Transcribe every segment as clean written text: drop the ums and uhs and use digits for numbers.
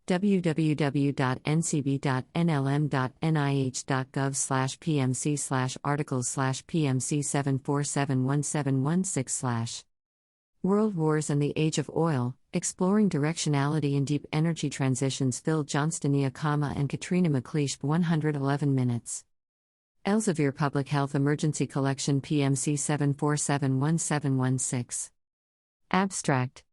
www.ncb.nlm.nih.gov/pmc/articles/pmc 74717116/ World Wars and the Age of Oil, Exploring Directionality in Deep Energy Transitions. Phil Johnston, and Caitriona McLeish. 111 minutes. Elsevier Public Health Emergency Collection PMC 74717116. Abstract.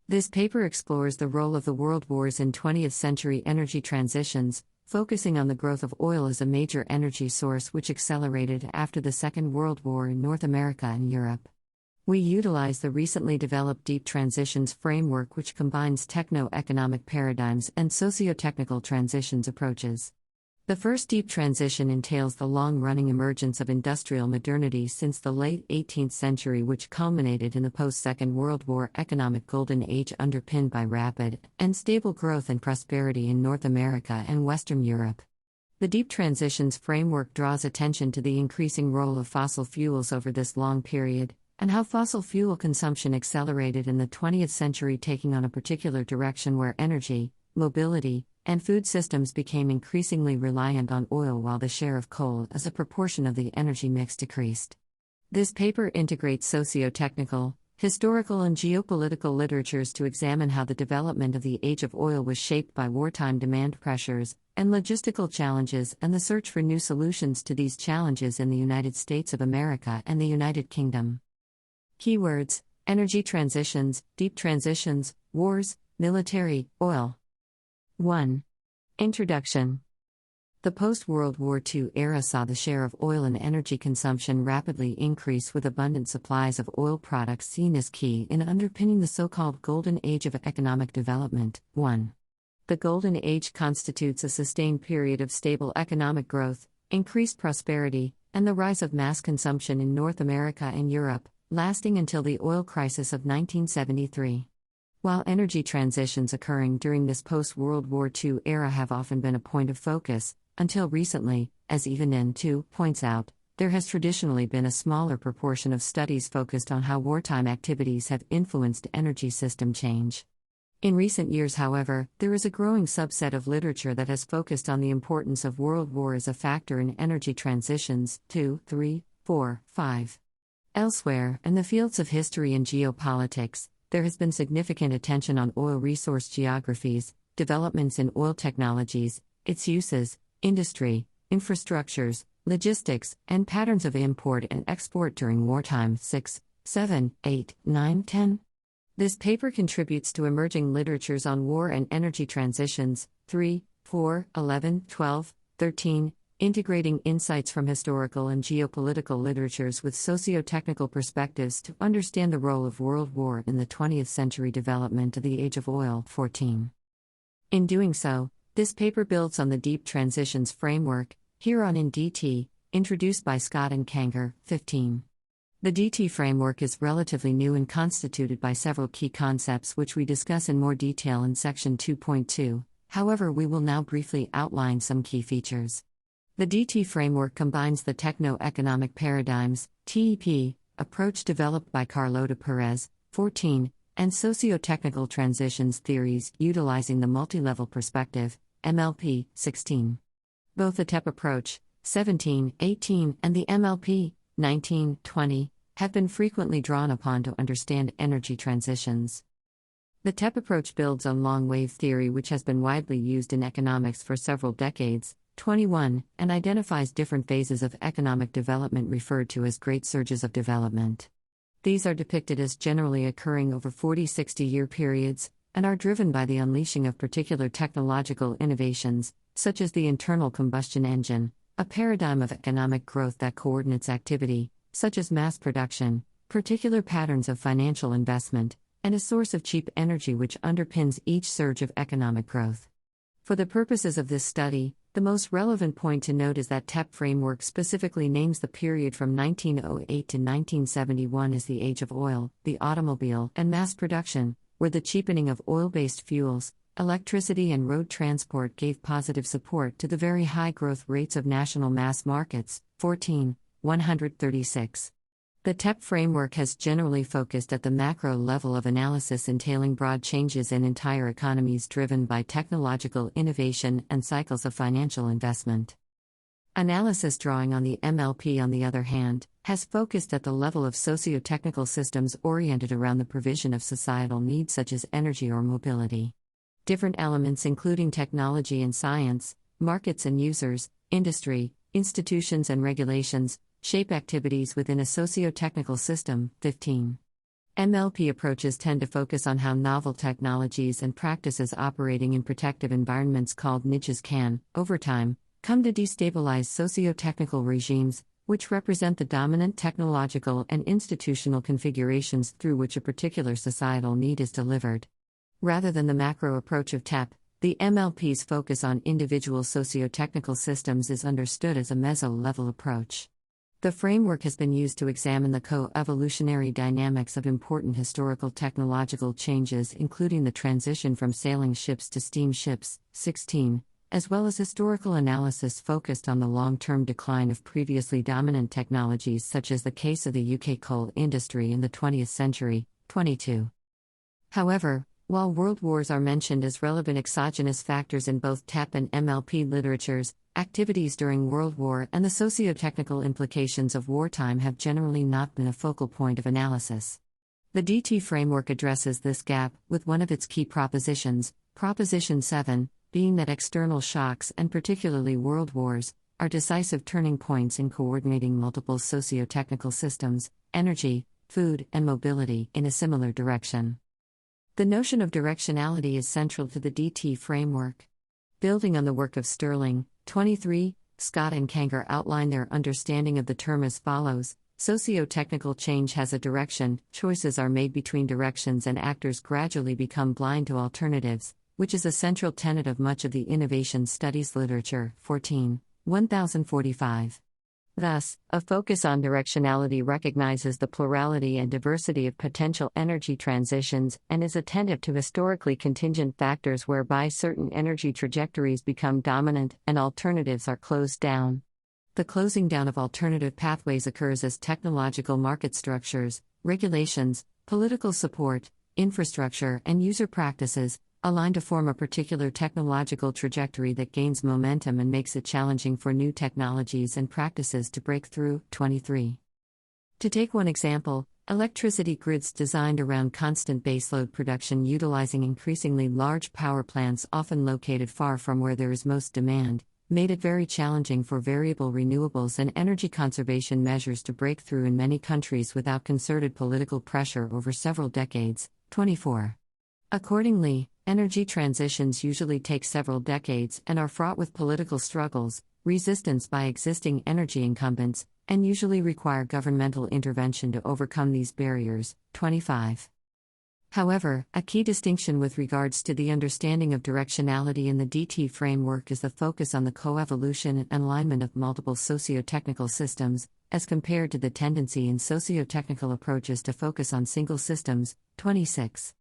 This paper explores the role of the world wars in 20th century energy transitions, focusing on the growth of oil as a major energy source which accelerated after the Second World War in North America and Europe. We utilize the recently developed Deep Transitions framework, which combines techno-economic paradigms and socio-technical transitions approaches. The first deep transition entails the long-running emergence of industrial modernity since the late 18th century, which culminated in the post-Second World War economic golden age underpinned by rapid and stable growth and prosperity in North America and Western Europe. The Deep Transitions framework draws attention to the increasing role of fossil fuels over this long period, and how fossil fuel consumption accelerated in the 20th century, taking on a particular direction where energy, mobility, and food systems became increasingly reliant on oil while the share of coal as a proportion of the energy mix decreased. This paper integrates socio-technical, historical, and geopolitical literatures to examine how the development of the age of oil was shaped by wartime demand pressures and logistical challenges, and the search for new solutions to these challenges in the United States of America and the United Kingdom. Keywords: energy transitions, deep transitions, wars, military, oil. 1. Introduction. The post-World War II era saw the share of oil in energy consumption rapidly increase, with abundant supplies of oil products seen as key in underpinning the so-called Golden Age of economic development. 1. The Golden Age constitutes a sustained period of stable economic growth, increased prosperity, and the rise of mass consumption in North America and Europe, lasting until the oil crisis of 1973. While energy transitions occurring during this post-World War II era have often been a point of focus, until recently, as even N2 points out, there has traditionally been a smaller proportion of studies focused on how wartime activities have influenced energy system change. In recent years, however, there is a growing subset of literature that has focused on the importance of world war as a factor in energy transitions. 2, 3, 4, 5. Elsewhere, in the fields of history and geopolitics, there has been significant attention on oil resource geographies, developments in oil technologies, its uses, industry, infrastructures, logistics, and patterns of import and export during wartime. 6, 7, 8, 9, 10. This paper contributes to emerging literatures on war and energy transitions. 3, 4, 11, 12, 13. Integrating insights from historical and geopolitical literatures with socio-technical perspectives to understand the role of world war in the 20th century development of the age of oil. 14. In doing so, this paper builds on the Deep Transitions framework, hereon in DT, introduced by Scott and Kanger. 15. The DT framework is relatively new and constituted by several key concepts which we discuss in more detail in section 2.2, however we will now briefly outline some key features. The DT framework combines the techno-economic paradigms (TEP) approach developed by Carlota Perez, 14, and socio-technical transitions theories utilizing the multi-level perspective (MLP), 16. Both the TEP approach, 17, 18, and the MLP, 19, 20, have been frequently drawn upon to understand energy transitions. The TEP approach builds on long-wave theory, which has been widely used in economics for several decades. 21, and identifies different phases of economic development referred to as great surges of development. These are depicted as generally occurring over 40-60-year periods, and are driven by the unleashing of particular technological innovations, such as the internal combustion engine, a paradigm of economic growth that coordinates activity, such as mass production, particular patterns of financial investment, and a source of cheap energy which underpins each surge of economic growth. For the purposes of this study, the most relevant point to note is that TEP framework specifically names the period from 1908 to 1971 as the age of oil, the automobile, and mass production, where the cheapening of oil-based fuels, electricity and road transport gave positive support to the very high growth rates of national mass markets. 14, 136. The TEP framework has generally focused at the macro level of analysis, entailing broad changes in entire economies driven by technological innovation and cycles of financial investment. Analysis drawing on the MLP, on the other hand, has focused at the level of socio-technical systems oriented around the provision of societal needs such as energy or mobility. Different elements including technology and science, markets and users, industry, institutions and regulations, shape activities within a socio-technical system. 15. MLP approaches tend to focus on how novel technologies and practices operating in protective environments called niches can, over time, come to destabilize socio-technical regimes, which represent the dominant technological and institutional configurations through which a particular societal need is delivered. Rather than the macro approach of TEP, the MLP's focus on individual socio-technical systems is understood as a meso-level approach. The framework has been used to examine the co-evolutionary dynamics of important historical technological changes, including the transition from sailing ships to steamships. 16. As well as historical analysis focused on the long-term decline of previously dominant technologies, such as the case of the UK coal industry in the 20th century. 22. However, while world wars are mentioned as relevant exogenous factors in both TEP and MLP literatures, activities during World War and the socio-technical implications of wartime have generally not been a focal point of analysis. The DT framework addresses this gap, with one of its key propositions, Proposition 7, being that external shocks, and particularly world wars, are decisive turning points in coordinating multiple socio-technical systems, energy, food, and mobility, in a similar direction. The notion of directionality is central to the DT framework. Building on the work of Sterling, 23, Scott and Kanger outline their understanding of the term as follows: socio-technical change has a direction, choices are made between directions, and actors gradually become blind to alternatives, which is a central tenet of much of the innovation studies literature. 14, 1045. Thus, a focus on directionality recognizes the plurality and diversity of potential energy transitions and is attentive to historically contingent factors whereby certain energy trajectories become dominant and alternatives are closed down. The closing down of alternative pathways occurs as technological market structures, regulations, political support, infrastructure, and user practices align to form a particular technological trajectory that gains momentum and makes it challenging for new technologies and practices to break through. 23. To take one example, electricity grids designed around constant baseload production utilizing increasingly large power plants often located far from where there is most demand, made it very challenging for variable renewables and energy conservation measures to break through in many countries without concerted political pressure over several decades. 24. Accordingly, energy transitions usually take several decades and are fraught with political struggles, resistance by existing energy incumbents, and usually require governmental intervention to overcome these barriers. 25. However, a key distinction with regards to the understanding of directionality in the DT framework is the focus on the coevolution and alignment of multiple socio-technical systems, as compared to the tendency in socio-technical approaches to focus on single systems. 26.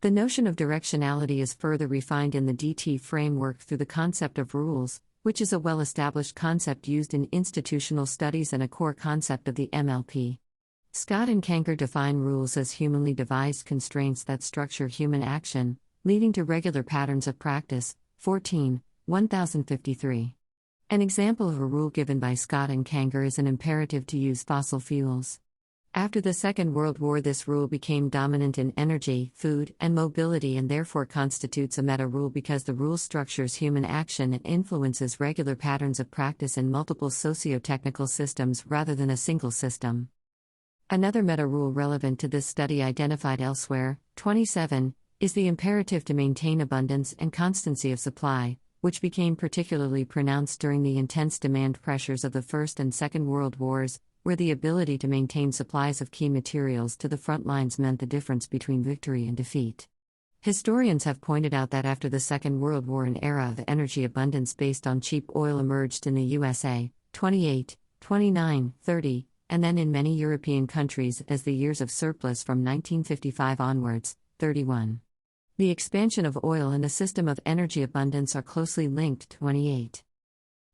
The notion of directionality is further refined in the DT framework through the concept of rules, which is a well-established concept used in institutional studies and a core concept of the MLP. Scott and Kanger define rules as humanly devised constraints that structure human action, leading to regular patterns of practice. 14, 1053. An example of a rule given by Scott and Kanger is an imperative to use fossil fuels. After the Second World War, this rule became dominant in energy, food, and mobility and therefore constitutes a meta-rule because the rule structures human action and influences regular patterns of practice in multiple socio-technical systems rather than a single system. Another meta-rule relevant to this study identified elsewhere, 27, is the imperative to maintain abundance and constancy of supply, which became particularly pronounced during the intense demand pressures of the First and Second World Wars, where the ability to maintain supplies of key materials to the front lines meant the difference between victory and defeat. Historians have pointed out that after the Second World War, an era of energy abundance based on cheap oil emerged in the USA, 28, 29, 30, and then in many European countries as the years of surplus from 1955 onwards, 31. The expansion of oil and a system of energy abundance are closely linked. 28.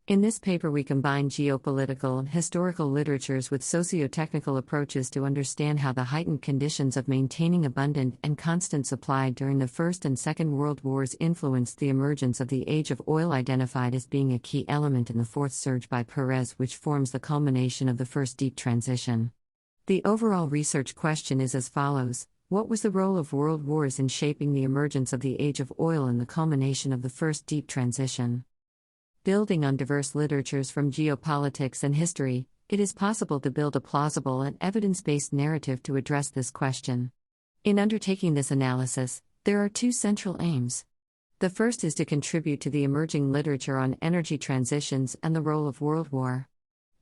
In this paper, we combine geopolitical and historical literatures with socio-technical approaches to understand how the heightened conditions of maintaining abundant and constant supply during the First and Second World Wars influenced the emergence of the Age of Oil, identified as being a key element in the fourth surge by Perez, which forms the culmination of the first deep transition. The overall research question is as follows: what was the role of world wars in shaping the emergence of the Age of Oil and the culmination of the first deep transition? Building on diverse literatures from geopolitics and history, it is possible to build a plausible and evidence-based narrative to address this question. In undertaking this analysis, there are two central aims. The first is to contribute to the emerging literature on energy transitions and the role of world war.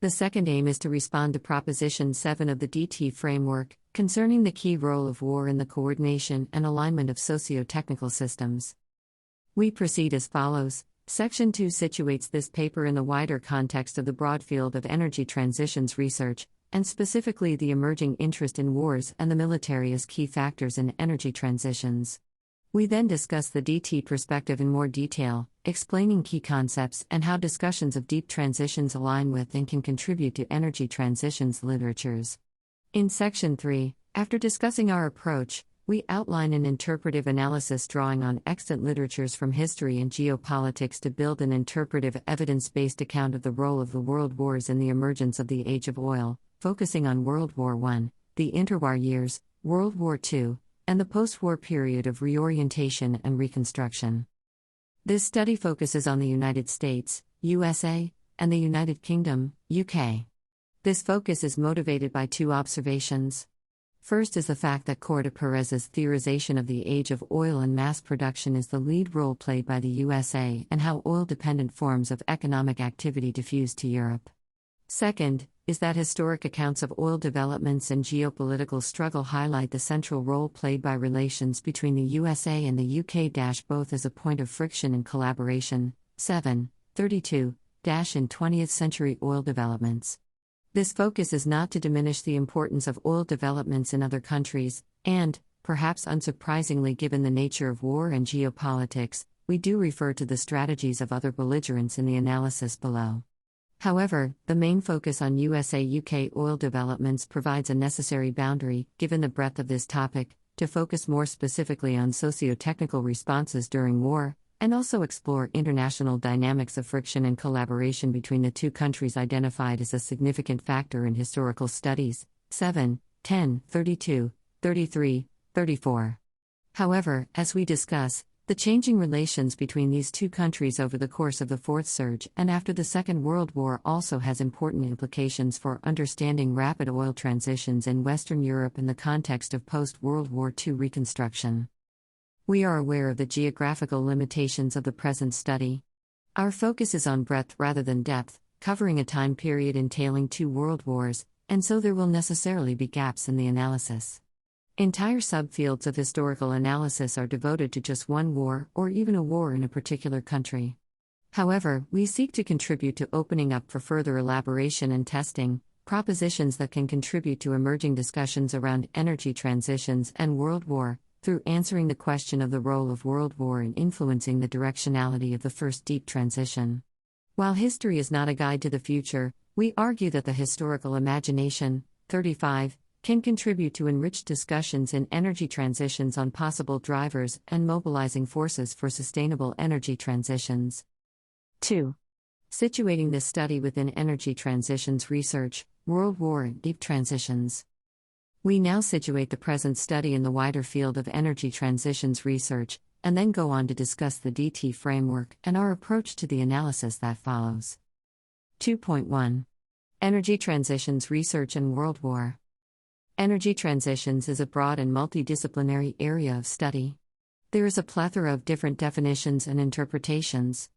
The second aim is to respond to Proposition 7 of the DT framework, concerning the key role of war in the coordination and alignment of socio-technical systems. We proceed as follows. Section 2 situates this paper in the wider context of the broad field of energy transitions research, and specifically the emerging interest in wars and the military as key factors in energy transitions. We then discuss the DT perspective in more detail, explaining key concepts and how discussions of deep transitions align with and can contribute to energy transitions literatures. In Section 3, after discussing our approach, we outline an interpretive analysis drawing on extant literatures from history and geopolitics to build an interpretive evidence-based account of the role of the world wars in the emergence of the Age of Oil, focusing on World War I, the interwar years, World War II, and the post-war period of reorientation and reconstruction. This study focuses on the United States, USA, and the United Kingdom, UK. This focus is motivated by two observations. First is the fact that Corte Perez's theorization of the Age of Oil and mass production is the lead role played by the USA and how oil-dependent forms of economic activity diffused to Europe. Second, is that historic accounts of oil developments and geopolitical struggle highlight the central role played by relations between the USA and the UK, both as a point of friction and collaboration. 7.32 in 20th century oil developments. This focus is not to diminish the importance of oil developments in other countries, and, perhaps unsurprisingly given the nature of war and geopolitics, we do refer to the strategies of other belligerents in the analysis below. However, the main focus on USA-UK oil developments provides a necessary boundary, given the breadth of this topic, to focus more specifically on socio-technical responses during war, and also explore international dynamics of friction and collaboration between the two countries identified as a significant factor in historical studies. 7, 10, 32, 33, 34. However, as we discuss, the changing relations between these two countries over the course of the Fourth Surge and after the Second World War also has important implications for understanding rapid oil transitions in Western Europe in the context of post-World War II reconstruction. We are aware of the geographical limitations of the present study. Our focus is on breadth rather than depth, covering a time period entailing two world wars, and so there will necessarily be gaps in the analysis. Entire subfields of historical analysis are devoted to just one war or even a war in a particular country. However, we seek to contribute to opening up for further elaboration and testing, propositions that can contribute to emerging discussions around energy transitions and world war, through answering the question of the role of world war in influencing the directionality of the first deep transition. While history is not a guide to the future, we argue that the historical imagination, 35, can contribute to enriched discussions in energy transitions on possible drivers and mobilizing forces for sustainable energy transitions. 2. Situating this study within energy transitions research, World War and deep transitions. We now situate the present study in the wider field of energy transitions research, and then go on to discuss the DT framework and our approach to the analysis that follows. 2.1. Energy transitions research and world war. Energy transitions is a broad and multidisciplinary area of study. There is a plethora of different definitions and interpretations.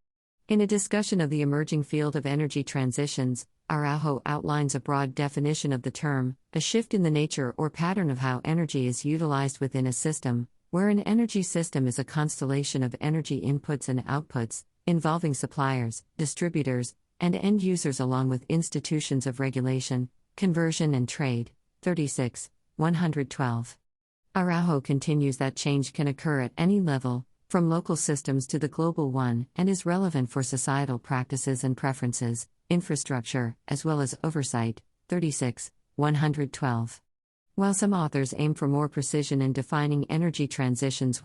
In a discussion of the emerging field of energy transitions, Araujo outlines a broad definition of the term, a shift in the nature or pattern of how energy is utilized within a system, where an energy system is a constellation of energy inputs and outputs, involving suppliers, distributors, and end users along with institutions of regulation, conversion and trade. 36, 112. Araujo continues that change can occur at any level, from local systems to the global one, and is relevant for societal practices and preferences, infrastructure, as well as oversight. 36, 112. While some authors aim for more precision in defining energy transitions,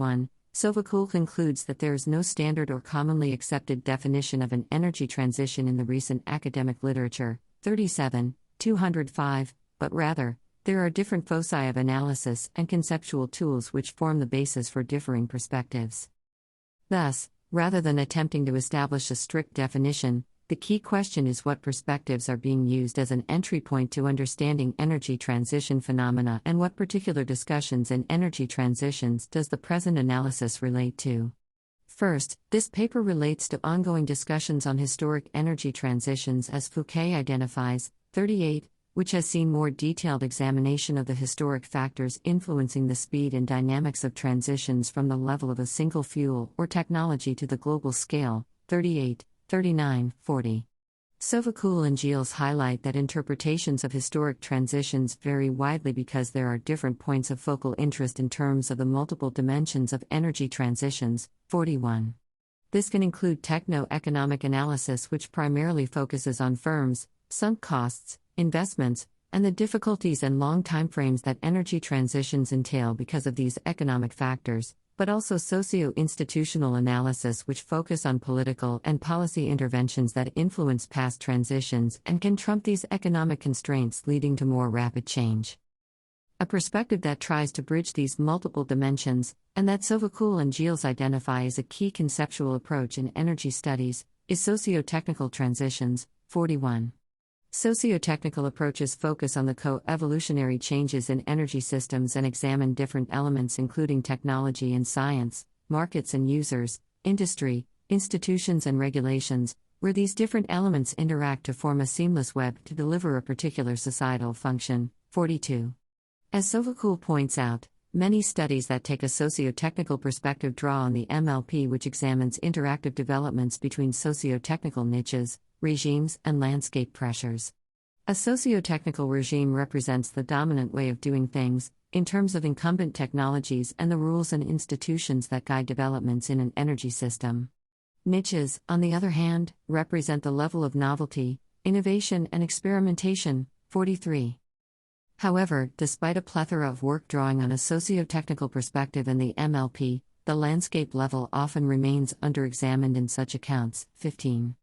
Sovacool concludes that there is no standard or commonly accepted definition of an energy transition in the recent academic literature. 37, 205, but rather, there are different foci of analysis and conceptual tools which form the basis for differing perspectives. Thus, rather than attempting to establish a strict definition, the key question is what perspectives are being used as an entry point to understanding energy transition phenomena and what particular discussions in energy transitions does the present analysis relate to. First, this paper relates to ongoing discussions on historic energy transitions as Fouquet identifies. 38, which has seen more detailed examination of the historic factors influencing the speed and dynamics of transitions from the level of a single fuel or technology to the global scale. 38, 39, 40. Sovacool and Gilles highlight that interpretations of historic transitions vary widely because there are different points of focal interest in terms of the multiple dimensions of energy transitions. 41. This can include techno-economic analysis, which primarily focuses on firms, sunk costs, investments, and the difficulties and long timeframes that energy transitions entail because of these economic factors, but also socio-institutional analysis which focus on political and policy interventions that influence past transitions and can trump these economic constraints, leading to more rapid change. A perspective that tries to bridge these multiple dimensions, and that Sovacool and Gilles identify as a key conceptual approach in energy studies, is socio-technical transitions. 41. Socio-technical approaches focus on the co-evolutionary changes in energy systems and examine different elements including technology and science, markets and users, industry, institutions and regulations, where these different elements interact to form a seamless web to deliver a particular societal function. 42. As Sovacool points out, many studies that take a socio-technical perspective draw on the MLP, which examines interactive developments between socio-technical niches, regimes, and landscape pressures. A socio-technical regime represents the dominant way of doing things, in terms of incumbent technologies and the rules and institutions that guide developments in an energy system. Niches, on the other hand, represent the level of novelty, innovation, and experimentation. 43. However, despite a plethora of work drawing on a socio-technical perspective in the MLP, the landscape level often remains under-examined in such accounts. 15.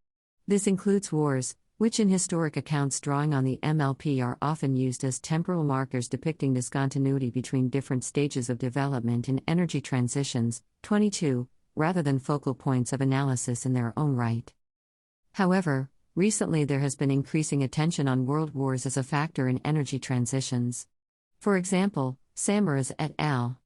This includes wars, which in historic accounts drawing on the MLP are often used as temporal markers depicting discontinuity between different stages of development in energy transitions. 22, rather than focal points of analysis in their own right. However, recently there has been increasing attention on world wars as a factor in energy transitions. For example, Samaras et al.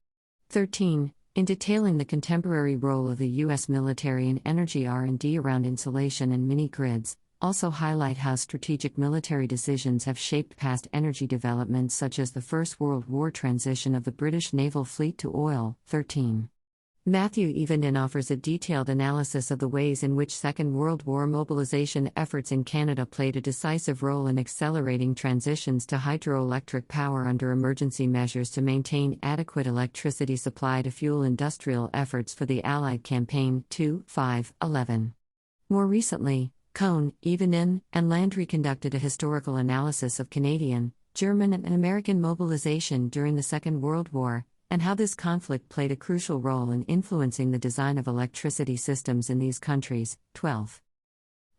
13, in detailing the contemporary role of the U.S. military in energy R&D around insulation and mini-grids, also highlight how strategic military decisions have shaped past energy developments such as the First World War transition of the British naval fleet to oil. 13. Matthew Evenden offers a detailed analysis of the ways in which Second World War mobilization efforts in Canada played a decisive role in accelerating transitions to hydroelectric power under emergency measures to maintain adequate electricity supply to fuel industrial efforts for the Allied campaign. 2, 5, 11. More recently, Cohn, Evenden, and Landry conducted a historical analysis of Canadian, German, and American mobilization during the Second World War, and how this conflict played a crucial role in influencing the design of electricity systems in these countries. 12.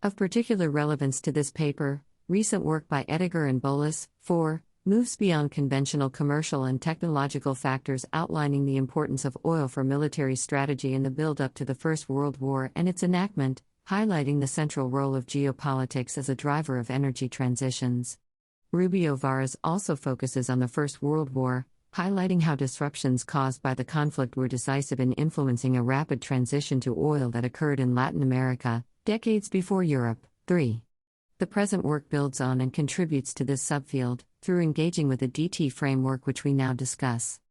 Of particular relevance to this paper, recent work by Ediger and Bolis, 4, moves beyond conventional commercial and technological factors outlining the importance of oil for military strategy in the build-up to the First World War and its enactment, highlighting the central role of geopolitics as a driver of energy transitions. Rubio Varas also focuses on the First World War, highlighting how disruptions caused by the conflict were decisive in influencing a rapid transition to oil that occurred in Latin America, decades before Europe. 3. The present work builds on and contributes to this subfield, through engaging with the DT framework which we now discuss.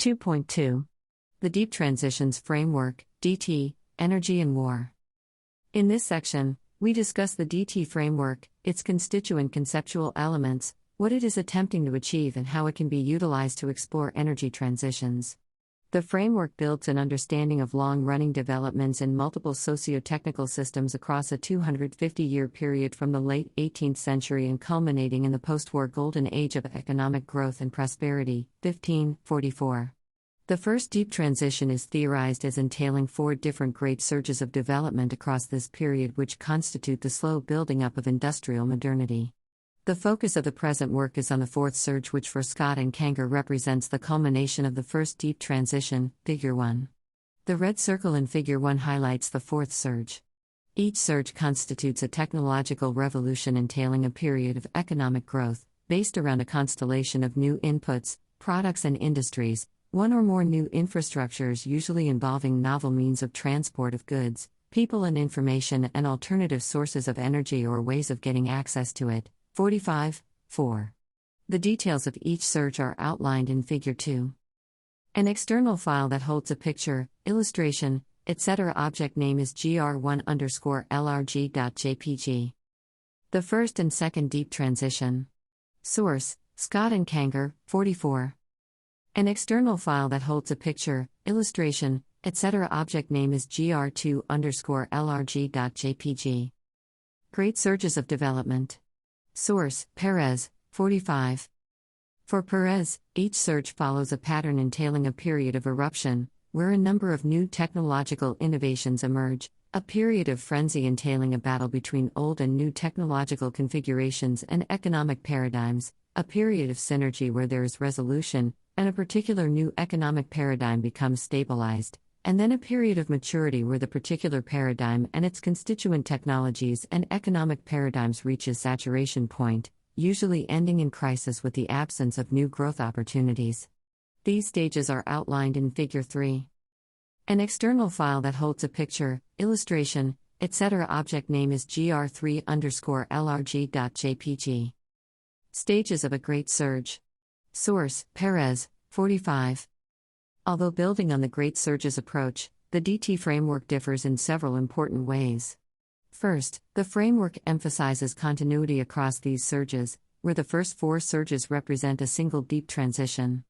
2.2. The Deep Transitions Framework, DT, Energy and War. In this section, we discuss the DT framework, its constituent conceptual elements, what it is attempting to achieve and how it can be utilized to explore energy transitions. The framework builds an understanding of long-running developments in multiple socio-technical systems across a 250-year period from the late 18th century and culminating in the post-war golden age of economic growth and prosperity, 1544. The first deep transition is theorized as entailing 4 different great surges of development across this period which constitute the slow building up of industrial modernity. The focus of the present work is on the 4th surge, which for Scott and Kanger represents the culmination of the first deep transition, Figure 1. The red circle in Figure 1 highlights the 4th surge. Each surge constitutes a technological revolution entailing a period of economic growth, based around a constellation of new inputs, products and industries, one or more new infrastructures usually involving novel means of transport of goods, people and information and alternative sources of energy or ways of getting access to it. 45.4. The details of each surge are outlined in Figure 2. An external file that holds a picture, illustration, etc. object name is gr1_lrg.jpg. The first and second deep transition. Source, Scott and Kanger, 44. An external file that holds a picture, illustration, etc. object name is gr2_lrg.jpg. Great surges of development. Source, Perez, 45. For Perez, each surge follows a pattern entailing a period of eruption, where a number of new technological innovations emerge, a period of frenzy entailing a battle between old and new technological configurations and economic paradigms, a period of synergy where there is resolution, and a particular new economic paradigm becomes stabilized, and then a period of maturity where the particular paradigm and its constituent technologies and economic paradigms reaches saturation point, usually ending in crisis with the absence of new growth opportunities. These stages are outlined in Figure 3. An external file that holds a picture, illustration, etc. object name is gr3_lrg.jpg. Stages of a great surge. Source, Perez, 45. Although building on the Great Surges approach, the DT framework differs in several important ways. First, the framework emphasizes continuity across these surges, where the first 4 surges represent a single deep transition.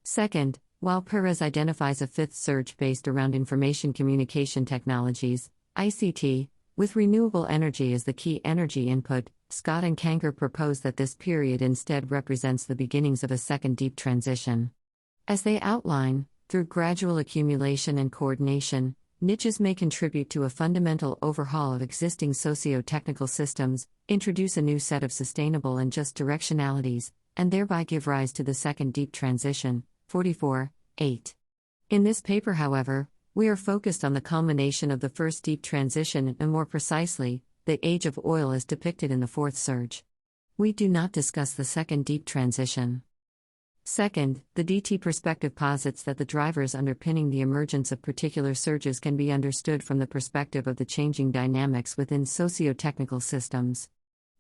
Second, while Perez identifies a 5th surge based around information communication technologies, ICT, with renewable energy as the key energy input, Scott and Kanger propose that this period instead represents the beginnings of a second deep transition. As they outline, through gradual accumulation and coordination, niches may contribute to a fundamental overhaul of existing socio-technical systems, introduce a new set of sustainable and just directionalities, and thereby give rise to the second deep transition, 44.8. In this paper, however, we are focused on the culmination of the first deep transition and more precisely, the age of oil as depicted in the 4th surge. We do not discuss the second deep transition. Second, the DT perspective posits that the drivers underpinning the emergence of particular surges can be understood from the perspective of the changing dynamics within socio-technical systems.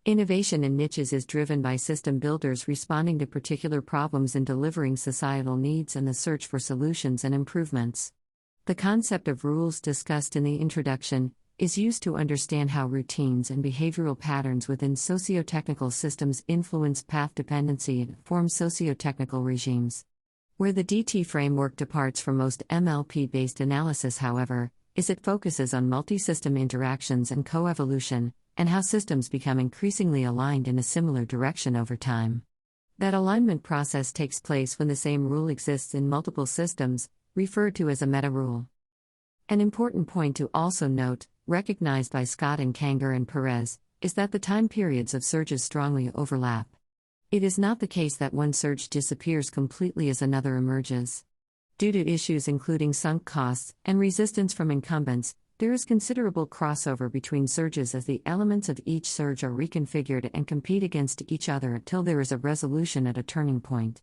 Innovation in niches is driven by system builders responding to particular problems in delivering societal needs and the search for solutions and improvements. The concept of rules discussed in the introduction is used to understand how routines and behavioral patterns within socio-technical systems influence path dependency and form socio-technical regimes. Where the DT framework departs from most MLP-based analysis, however, is it focuses on multi-system interactions and coevolution, and how systems become increasingly aligned in a similar direction over time. That alignment process takes place when the same rule exists in multiple systems, referred to as a meta-rule. An important point to also note, recognized by Scott and Kanger and Perez, is that the time periods of surges strongly overlap. It is not the case that one surge disappears completely as another emerges. Due to issues including sunk costs and resistance from incumbents, there is considerable crossover between surges as the elements of each surge are reconfigured and compete against each other until there is a resolution at a turning point.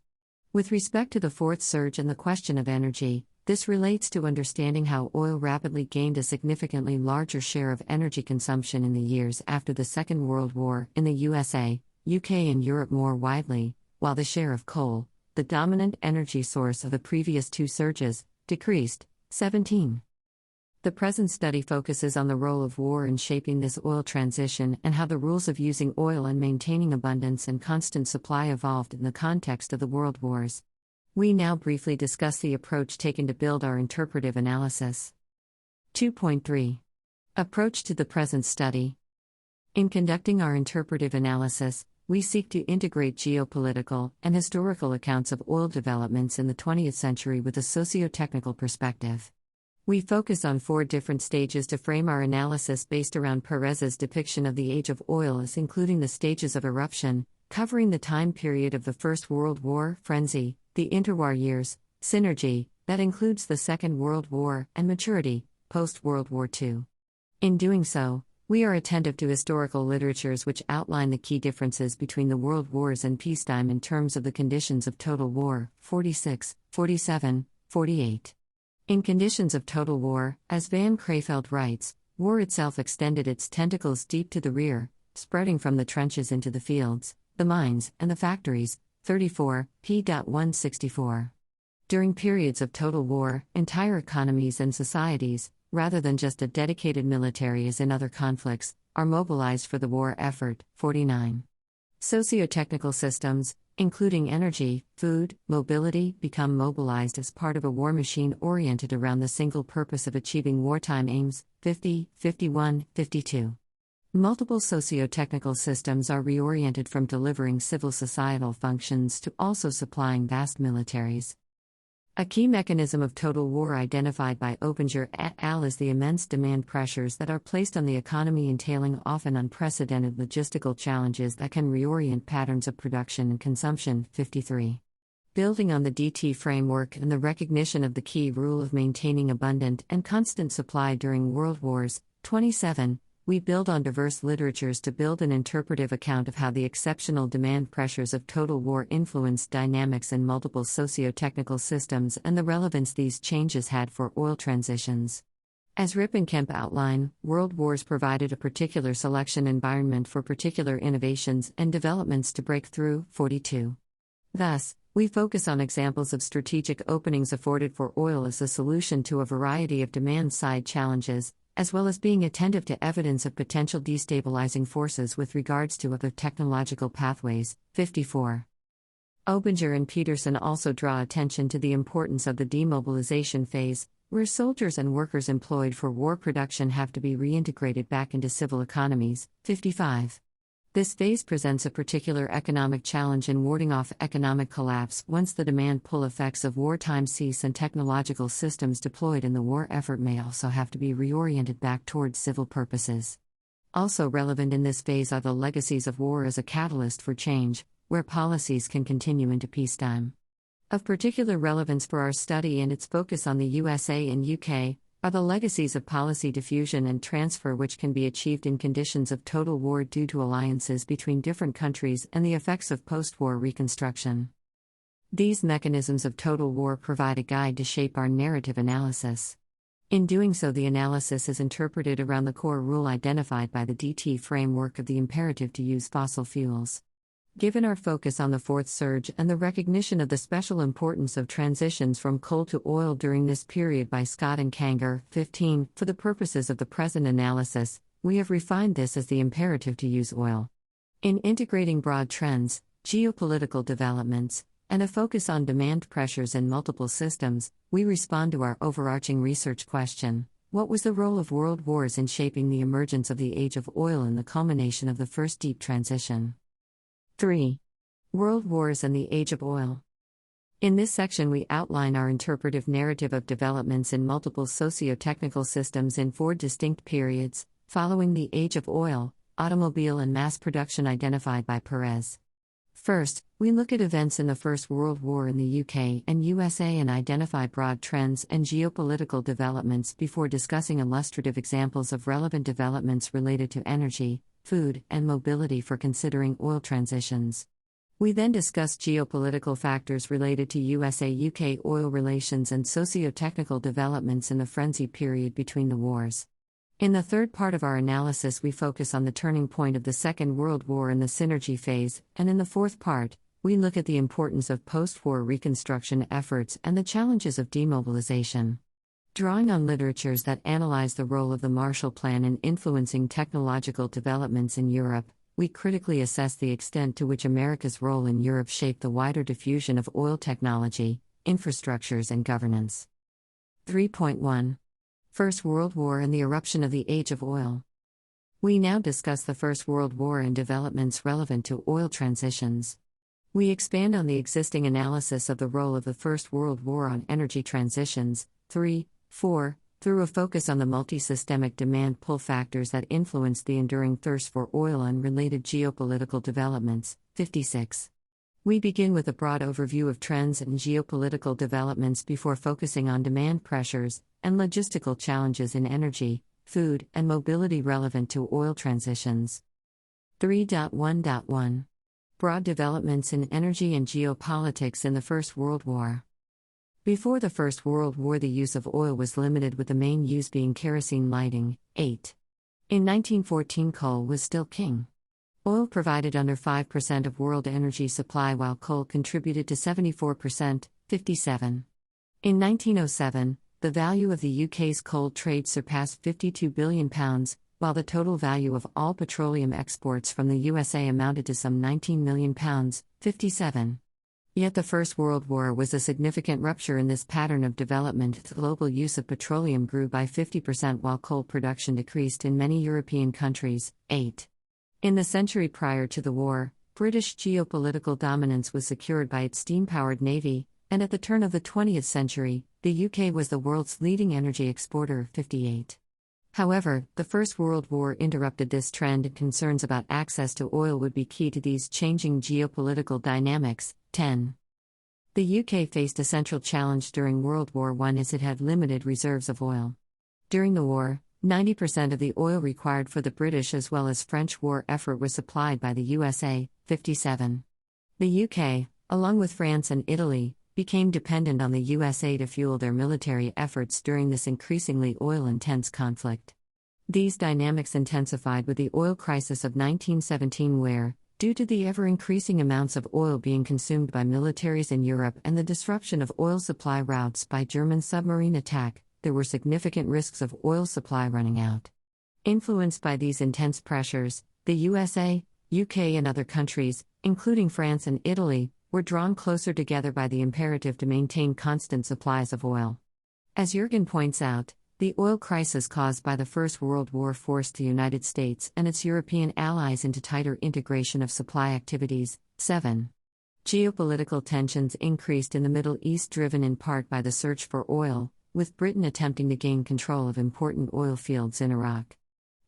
With respect to the 4th surge and the question of energy, this relates to understanding how oil rapidly gained a significantly larger share of energy consumption in the years after the Second World War in the USA, UK and Europe more widely, while the share of coal, the dominant energy source of the previous 2 surges, decreased. 17. The present study focuses on the role of war in shaping this oil transition and how the rules of using oil and maintaining abundance and constant supply evolved in the context of the world wars. We now briefly discuss the approach taken to build our interpretive analysis. 2.3. Approach to the present study. In conducting our interpretive analysis, we seek to integrate geopolitical and historical accounts of oil developments in the 20th century with a socio-technical perspective. We focus on 4 different stages to frame our analysis based around Perez's depiction of the age of oil as including the stages of eruption, covering the time period of the First World War, frenzy, the interwar years, synergy, that includes the Second World War, and maturity, post-World War II. In doing so, we are attentive to historical literatures which outline the key differences between the world wars and peacetime in terms of the conditions of total war, 46, 47, 48. In conditions of total war, as Van Creveld writes, war itself extended its tentacles deep to the rear, spreading from the trenches into the fields, the mines, and the factories, 34, p. 164. During periods of total war, entire economies and societies, rather than just a dedicated military as in other conflicts, are mobilized for the war effort, 49. Socio-technical systems, including energy, food, mobility, become mobilized as part of a war machine oriented around the single purpose of achieving wartime aims, 50, 51, 52. Multiple socio-technical systems are reoriented from delivering civil societal functions to also supplying vast militaries. A key mechanism of total war identified by Obinger et al. Is the immense demand pressures that are placed on the economy, entailing often unprecedented logistical challenges that can reorient patterns of production and consumption. 53. Building on the DT framework and the recognition of the key rule of maintaining abundant and constant supply during world wars. 27. We build on diverse literatures to build an interpretive account of how the exceptional demand pressures of total war influenced dynamics in multiple socio-technical systems and the relevance these changes had for oil transitions. As Rip and Kemp outline, world wars provided a particular selection environment for particular innovations and developments to break through. 42. Thus, we focus on examples of strategic openings afforded for oil as a solution to a variety of demand-side challenges, as well as being attentive to evidence of potential destabilizing forces with regards to other technological pathways. 54. Obinger and Peterson also draw attention to the importance of the demobilization phase, where soldiers and workers employed for war production have to be reintegrated back into civil economies. 55. This phase presents a particular economic challenge in warding off economic collapse once the demand pull effects of wartime cease, and technological systems deployed in the war effort may also have to be reoriented back towards civil purposes. Also relevant in this phase are the legacies of war as a catalyst for change, where policies can continue into peacetime. Of particular relevance for our study and its focus on the USA and UK are the legacies of policy diffusion and transfer which can be achieved in conditions of total war due to alliances between different countries and the effects of post-war reconstruction. These mechanisms of total war provide a guide to shape our narrative analysis. In doing so, the analysis is interpreted around the core rule identified by the DT framework of the imperative to use fossil fuels. Given our focus on the fourth surge and the recognition of the special importance of transitions from coal to oil during this period by Scott and Kanger, 15, for the purposes of the present analysis, we have refined this as the imperative to use oil. In integrating broad trends, geopolitical developments, and a focus on demand pressures in multiple systems, we respond to our overarching research question: what was the role of world wars in shaping the emergence of the age of oil and the culmination of the first deep transition? 3. World Wars and the Age of Oil. In this section, we outline our interpretive narrative of developments in multiple socio-technical systems in 4 distinct periods, following the Age of Oil, automobile and mass production identified by Perez. First, we look at events in the First World War in the UK and USA and identify broad trends and geopolitical developments before discussing illustrative examples of relevant developments related to energy, food, and mobility for considering oil transitions. We then discuss geopolitical factors related to USA-UK oil relations and socio-technical developments in the frenzy period between the wars. In the third part of our analysis, we focus on the turning point of the Second World War and the synergy phase, and in the fourth part, we look at the importance of post-war reconstruction efforts and the challenges of demobilization. Drawing on literatures that analyze the role of the Marshall Plan in influencing technological developments in Europe, we critically assess the extent to which America's role in Europe shaped the wider diffusion of oil technology, Infrastructures and Governance. 3.1. First World War and the Eruption of the Age of Oil. We now discuss the First World War and developments relevant to oil transitions. We expand on the existing analysis of the role of the First World War on energy transitions, 4, through a focus on the multi-systemic demand pull factors that influence the enduring thirst for oil and related geopolitical developments, 56. We begin with a broad overview of trends and geopolitical developments before focusing on demand pressures and logistical challenges in energy, food, and mobility relevant to oil transitions. 3.1.1. Broad developments in energy and geopolitics in the First World War. Before the First World War, the use of oil was limited, with the main use being kerosene lighting. 8. In 1914, coal was still king. Oil provided under 5% of world energy supply, while coal contributed to 74%, 57. In 1907, the value of the UK's coal trade surpassed £52 billion, while the total value of all petroleum exports from the USA amounted to some £19 million, 57. Yet the First World War was a significant rupture in this pattern of development. The global use of petroleum grew by 50% while coal production decreased in many European countries. 8. In the century prior to the war, British geopolitical dominance was secured by its steam-powered navy, and at the turn of the 20th century, the UK was the world's leading energy exporter. 58. However, the First World War interrupted this trend, and concerns about access to oil would be key to these changing geopolitical dynamics. 10. The UK faced a central challenge during World War I as it had limited reserves of oil. During the war, 90% of the oil required for the British as well as French war effort was supplied by the USA. 57. The UK, along with France and Italy, became dependent on the USA to fuel their military efforts during this increasingly oil-intense conflict. These dynamics intensified with the oil crisis of 1917, where, due to the ever-increasing amounts of oil being consumed by militaries in Europe and the disruption of oil supply routes by German submarine attack, there were significant risks of oil supply running out. Influenced by these intense pressures, the USA, UK and other countries, including France and Italy, were drawn closer together by the imperative to maintain constant supplies of oil. As Jürgen points out, the oil crisis caused by the First World War forced the United States and its European allies into tighter integration of supply activities. 7. Geopolitical tensions increased in the Middle East, driven in part by the search for oil, with Britain attempting to gain control of important oil fields in Iraq.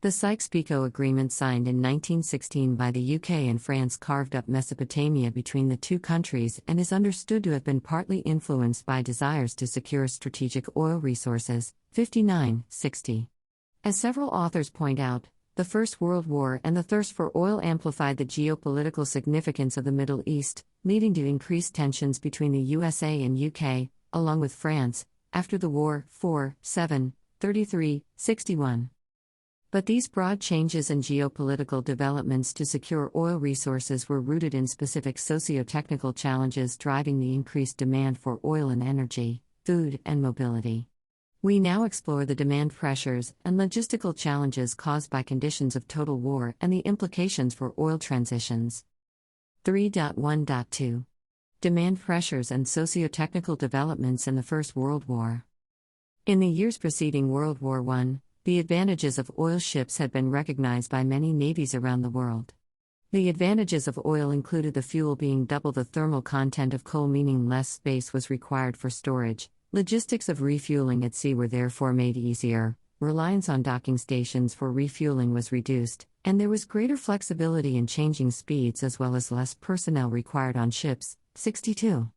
The Sykes-Picot Agreement, signed in 1916 by the UK and France, carved up Mesopotamia between the two countries and is understood to have been partly influenced by desires to secure strategic oil resources. 59-60. As several authors point out, the First World War and the thirst for oil amplified the geopolitical significance of the Middle East, leading to increased tensions between the USA and UK, along with France, after the war. 4-7, 33-61. But these broad changes and geopolitical developments to secure oil resources were rooted in specific socio-technical challenges driving the increased demand for oil and energy, food, and mobility. We now explore the demand pressures and logistical challenges caused by conditions of total war and the implications for oil transitions. 3.1.2. Demand pressures and socio-technical developments in the First World War. In the years preceding World War I, the advantages of oil ships had been recognized by many navies around the world. The advantages of oil included the fuel being double the thermal content of coal, meaning less space was required for storage. Logistics of refueling at sea were therefore made easier, reliance on docking stations for refueling was reduced, and there was greater flexibility in changing speeds as well as less personnel required on ships. 62.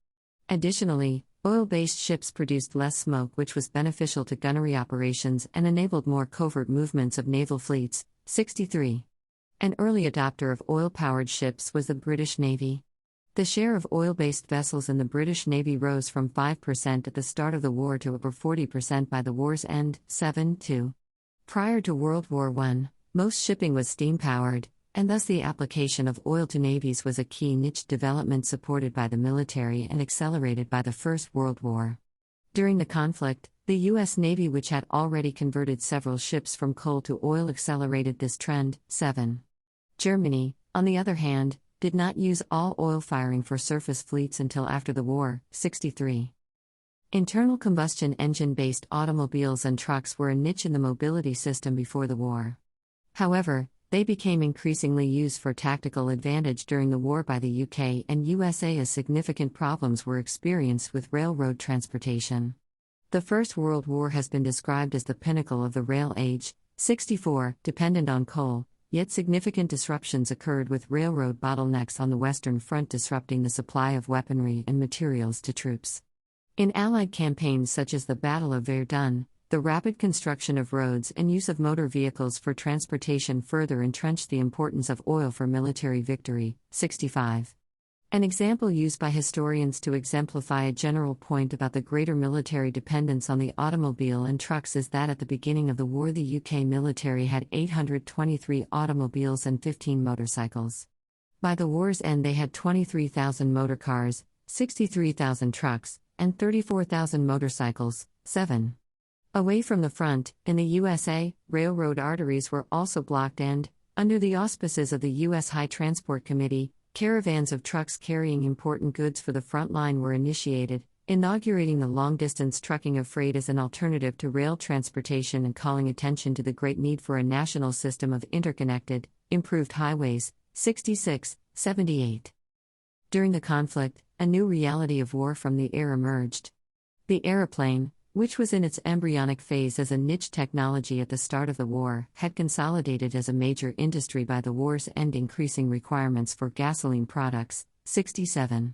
Additionally, oil-based ships produced less smoke, which was beneficial to gunnery operations and enabled more covert movements of naval fleets. 63. An early adopter of oil-powered ships was the British Navy. The share of oil-based vessels in the British Navy rose from 5% at the start of the war to over 40% by the war's end. 7-2. Prior to World War I, most shipping was steam-powered, and thus the application of oil to navies was a key niche development supported by the military and accelerated by the First World War. During the conflict, the U.S. Navy, which had already converted several ships from coal to oil, accelerated this trend. 7. Germany, on the other hand, did not use all oil firing for surface fleets until after the war. 63. Internal combustion engine-based automobiles and trucks were a niche in the mobility system before the war. However, they became increasingly used for tactical advantage during the war by the UK and USA as significant problems were experienced with railroad transportation. The First World War has been described as the pinnacle of the rail age, 64, dependent on coal, yet significant disruptions occurred with railroad bottlenecks on the Western Front disrupting the supply of weaponry and materials to troops. In Allied campaigns such as the Battle of Verdun, the rapid construction of roads and use of motor vehicles for transportation further entrenched the importance of oil for military victory, 65. An example used by historians to exemplify a general point about the greater military dependence on the automobile and trucks is that at the beginning of the war the UK military had 823 automobiles and 15 motorcycles. By the war's end they had 23,000 motorcars, 63,000 trucks, and 34,000 motorcycles, 7. Away from the front, in the USA, railroad arteries were also blocked and, under the auspices of the U.S. High Transport Committee, caravans of trucks carrying important goods for the front line were initiated, inaugurating the long-distance trucking of freight as an alternative to rail transportation and calling attention to the great need for a national system of interconnected, improved highways, 66, 78. During the conflict, a new reality of war from the air emerged. The aeroplane, which was in its embryonic phase as a niche technology at the start of the war, had consolidated as a major industry by the war's end, increasing requirements for gasoline products, 67.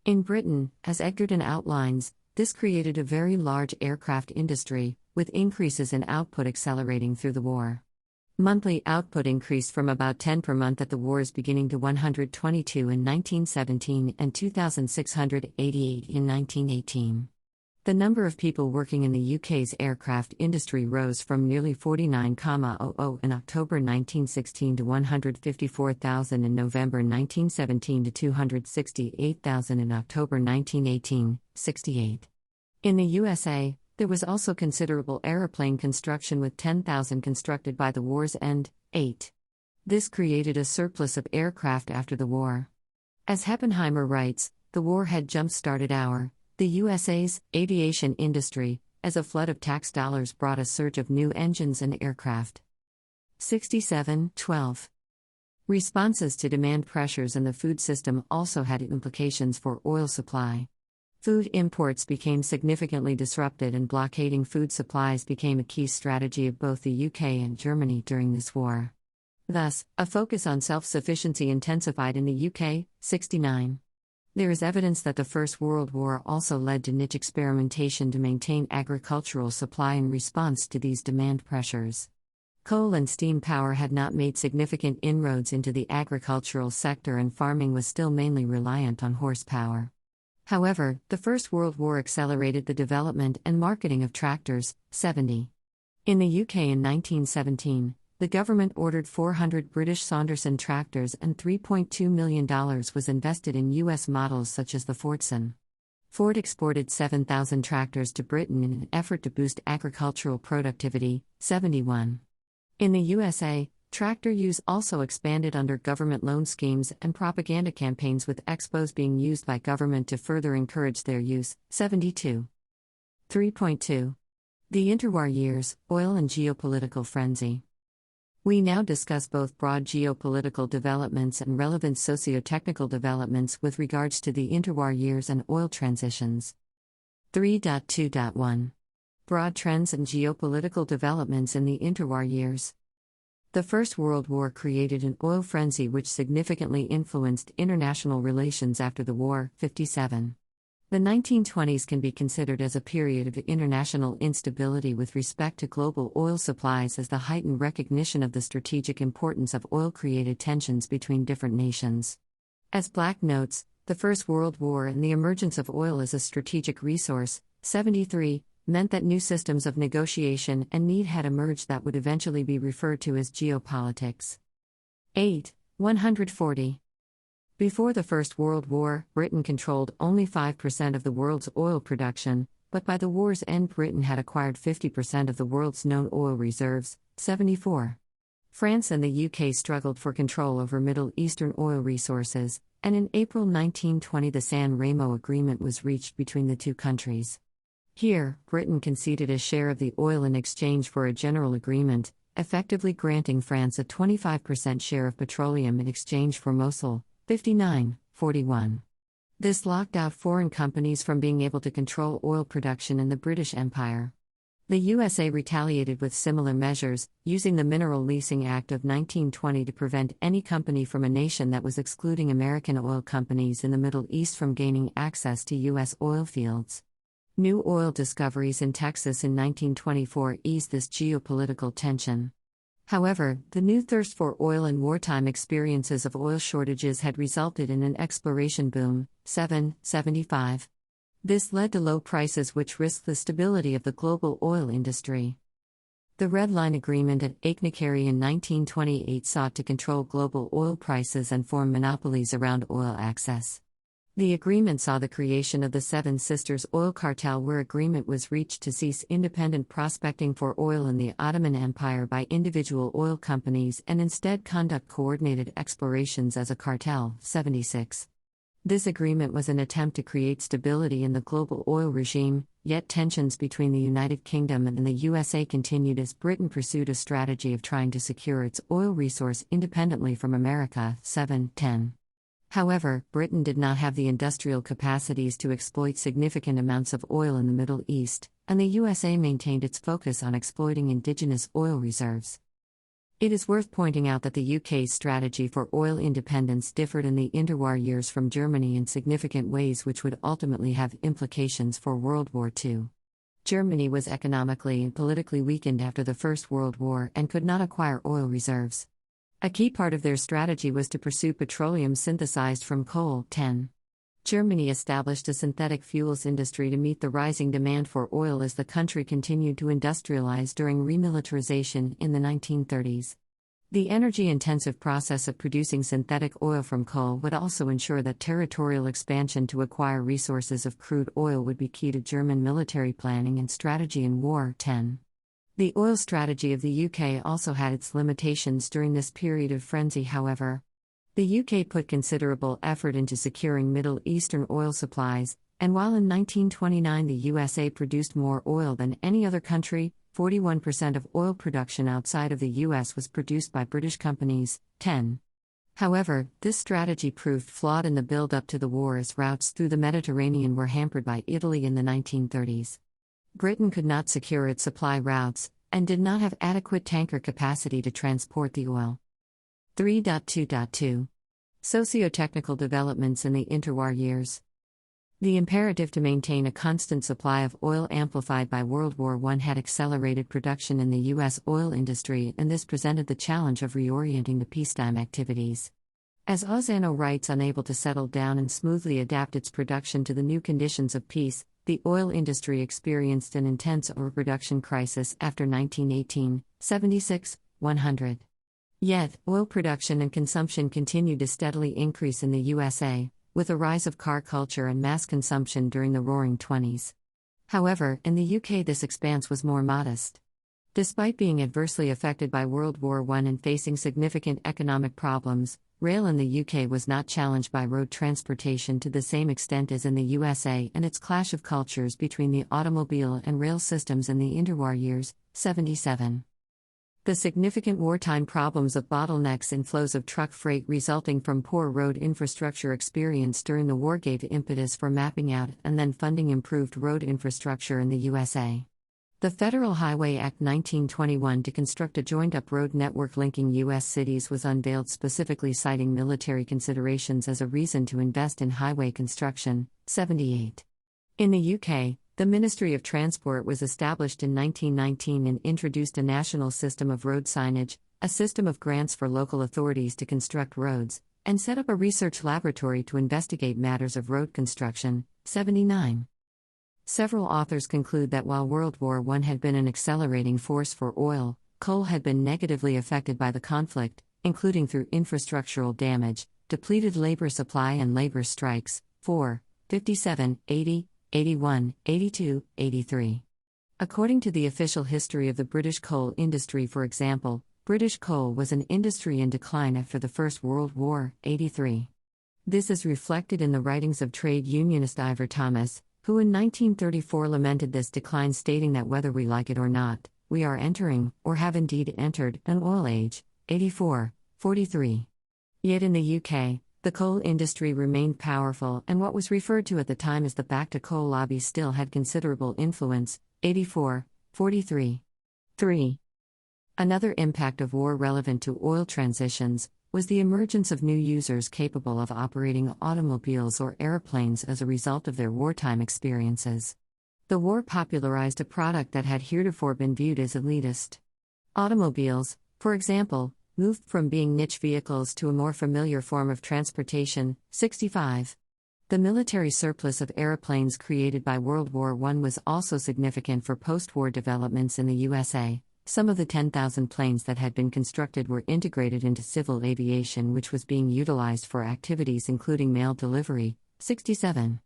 In Britain, as Egerton outlines, this created a very large aircraft industry, with increases in output accelerating through the war. Monthly output increased from about 10 per month at the war's beginning to 122 in 1917 and 2,688 in 1918. The number of people working in the UK's aircraft industry rose from nearly 49,000 in October 1916 to 154,000 in November 1917 to 268,000 in October 1918, 68. In the USA, there was also considerable aeroplane construction with 10,000 constructed by the war's end, 8. This created a surplus of aircraft after the war. As Heppenheimer writes, the war had jump-started the USA's aviation industry, as a flood of tax dollars brought a surge of new engines and aircraft. 67, 12. Responses to demand pressures in the food system also had implications for oil supply. Food imports became significantly disrupted and blockading food supplies became a key strategy of both the UK and Germany during this war. Thus, a focus on self-sufficiency intensified in the UK, 69. There is evidence that the First World War also led to niche experimentation to maintain agricultural supply in response to these demand pressures. Coal and steam power had not made significant inroads into the agricultural sector and farming was still mainly reliant on horsepower. However, the First World War accelerated the development and marketing of tractors, 70. In the UK in 1917, the government ordered 400 British Saunderson tractors and $3.2 million was invested in U.S. models such as the Fordson. Ford exported 7,000 tractors to Britain in an effort to boost agricultural productivity, 71. In the USA, tractor use also expanded under government loan schemes and propaganda campaigns with expos being used by government to further encourage their use, 72. 3.2. The interwar years, oil and geopolitical frenzy. We now discuss both broad geopolitical developments and relevant socio-technical developments with regards to the interwar years and oil transitions. 3.2.1. Broad trends and geopolitical developments in the interwar years. The First World War created an oil frenzy which significantly influenced international relations after the war, 57. The 1920s can be considered as a period of international instability with respect to global oil supplies as the heightened recognition of the strategic importance of oil created tensions between different nations. As Black notes, the First World War and the emergence of oil as a strategic resource, 73, meant that new systems of negotiation and need had emerged that would eventually be referred to as geopolitics. 8. 140. Before the First World War, Britain controlled only 5% of the world's oil production, but by the war's end Britain had acquired 50% of the world's known oil reserves, 74. France and the UK struggled for control over Middle Eastern oil resources, and in April 1920 the San Remo Agreement was reached between the two countries. Here, Britain conceded a share of the oil in exchange for a general agreement, effectively granting France a 25% share of petroleum in exchange for Mosul, 59-41. This locked out foreign companies from being able to control oil production in the British Empire. The USA retaliated with similar measures, using the Mineral Leasing Act of 1920 to prevent any company from a nation that was excluding American oil companies in the Middle East from gaining access to U.S. oil fields. New oil discoveries in Texas in 1924 eased this geopolitical tension. However, the new thirst for oil and wartime experiences of oil shortages had resulted in an exploration boom. 75. This led to low prices which risked the stability of the global oil industry. The Red Line Agreement at Caitriona in 1928 sought to control global oil prices and form monopolies around oil access. The agreement saw the creation of the Seven Sisters Oil Cartel, where agreement was reached to cease independent prospecting for oil in the Ottoman Empire by individual oil companies and instead conduct coordinated explorations as a cartel. 76. This agreement was an attempt to create stability in the global oil regime, yet tensions between the United Kingdom and the USA continued as Britain pursued a strategy of trying to secure its oil resource independently from America. 7-10. However, Britain did not have the industrial capacities to exploit significant amounts of oil in the Middle East, and the USA maintained its focus on exploiting indigenous oil reserves. It is worth pointing out that the UK's strategy for oil independence differed in the interwar years from Germany in significant ways which would ultimately have implications for World War II. Germany was economically and politically weakened after the First World War and could not acquire oil reserves. A key part of their strategy was to pursue petroleum synthesized from coal. 10. Germany established a synthetic fuels industry to meet the rising demand for oil as the country continued to industrialize during remilitarization in the 1930s. The energy-intensive process of producing synthetic oil from coal would also ensure that territorial expansion to acquire resources of crude oil would be key to German military planning and strategy in war. 10. The oil strategy of the UK also had its limitations during this period of frenzy, however. The UK put considerable effort into securing Middle Eastern oil supplies, and while in 1929 the USA produced more oil than any other country, 41% of oil production outside of the US was produced by British companies. 10. However, this strategy proved flawed in the build-up to the war as routes through the Mediterranean were hampered by Italy in the 1930s. Britain could not secure its supply routes, and did not have adequate tanker capacity to transport the oil. 3.2.2. Socio-technical developments in the interwar years. The imperative to maintain a constant supply of oil amplified by World War I had accelerated production in the U.S. oil industry, and this presented the challenge of reorienting the peacetime activities. As Ozano writes, unable to settle down and smoothly adapt its production to the new conditions of peace, the oil industry experienced an intense overproduction crisis after 1918, 76-100. Yet, oil production and consumption continued to steadily increase in the USA, with a rise of car culture and mass consumption during the Roaring Twenties. However, in the UK this expanse was more modest. Despite being adversely affected by World War I and facing significant economic problems, rail in the UK was not challenged by road transportation to the same extent as in the USA, and its clash of cultures between the automobile and rail systems in the interwar years. 77. The significant wartime problems of bottlenecks in flows of truck freight resulting from poor road infrastructure experienced during the war gave impetus for mapping out and then funding improved road infrastructure in the USA. The Federal Highway Act 1921 to construct a joined-up road network linking U.S. cities was unveiled, specifically citing military considerations as a reason to invest in highway construction. 78. In the UK, the Ministry of Transport was established in 1919 and introduced a national system of road signage, a system of grants for local authorities to construct roads, and set up a research laboratory to investigate matters of road construction. 79. Several authors conclude that while World War I had been an accelerating force for oil, coal had been negatively affected by the conflict, including through infrastructural damage, depleted labor supply and labor strikes. 4, 57, 80, 81, 82, 83. According to the official history of the British coal industry, for example, British coal was an industry in decline after the First World War. 83. This is reflected in the writings of trade unionist Ivor Thomas, who in 1934 lamented this decline, stating that whether we like it or not, we are entering, or have indeed entered, an oil age. 44. Yet in the UK, the coal industry remained powerful, and what was referred to at the time as the Back to Coal lobby still had considerable influence. 43. 3. Another impact of war relevant to oil transitions was the emergence of new users capable of operating automobiles or airplanes as a result of their wartime experiences. The war popularized a product that had heretofore been viewed as elitist. Automobiles, for example, moved from being niche vehicles to a more familiar form of transportation. 65. The military surplus of aeroplanes created by World War I was also significant for post-war developments in the USA. Some of the 10,000 planes that had been constructed were integrated into civil aviation, which was being utilized for activities including mail delivery. 67.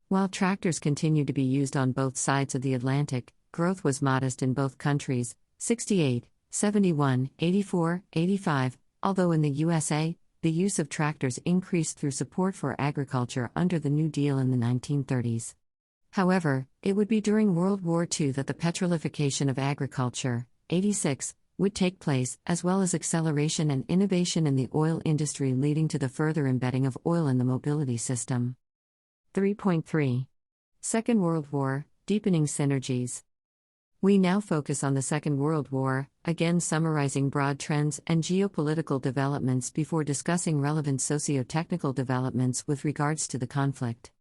While tractors continued to be used on both sides of the Atlantic, growth was modest in both countries. 68, 71, 84, 85. Although in the USA, the use of tractors increased through support for agriculture under the New Deal in the 1930s. However, it would be during World War II that the petrolification of agriculture, 86, would take place, as well as acceleration and innovation in the oil industry, leading to the further embedding of oil in the mobility system. 3.3. Second World War, deepening synergies. We now focus on the Second World War, again summarizing broad trends and geopolitical developments before discussing relevant socio-technical developments with regards to the conflict.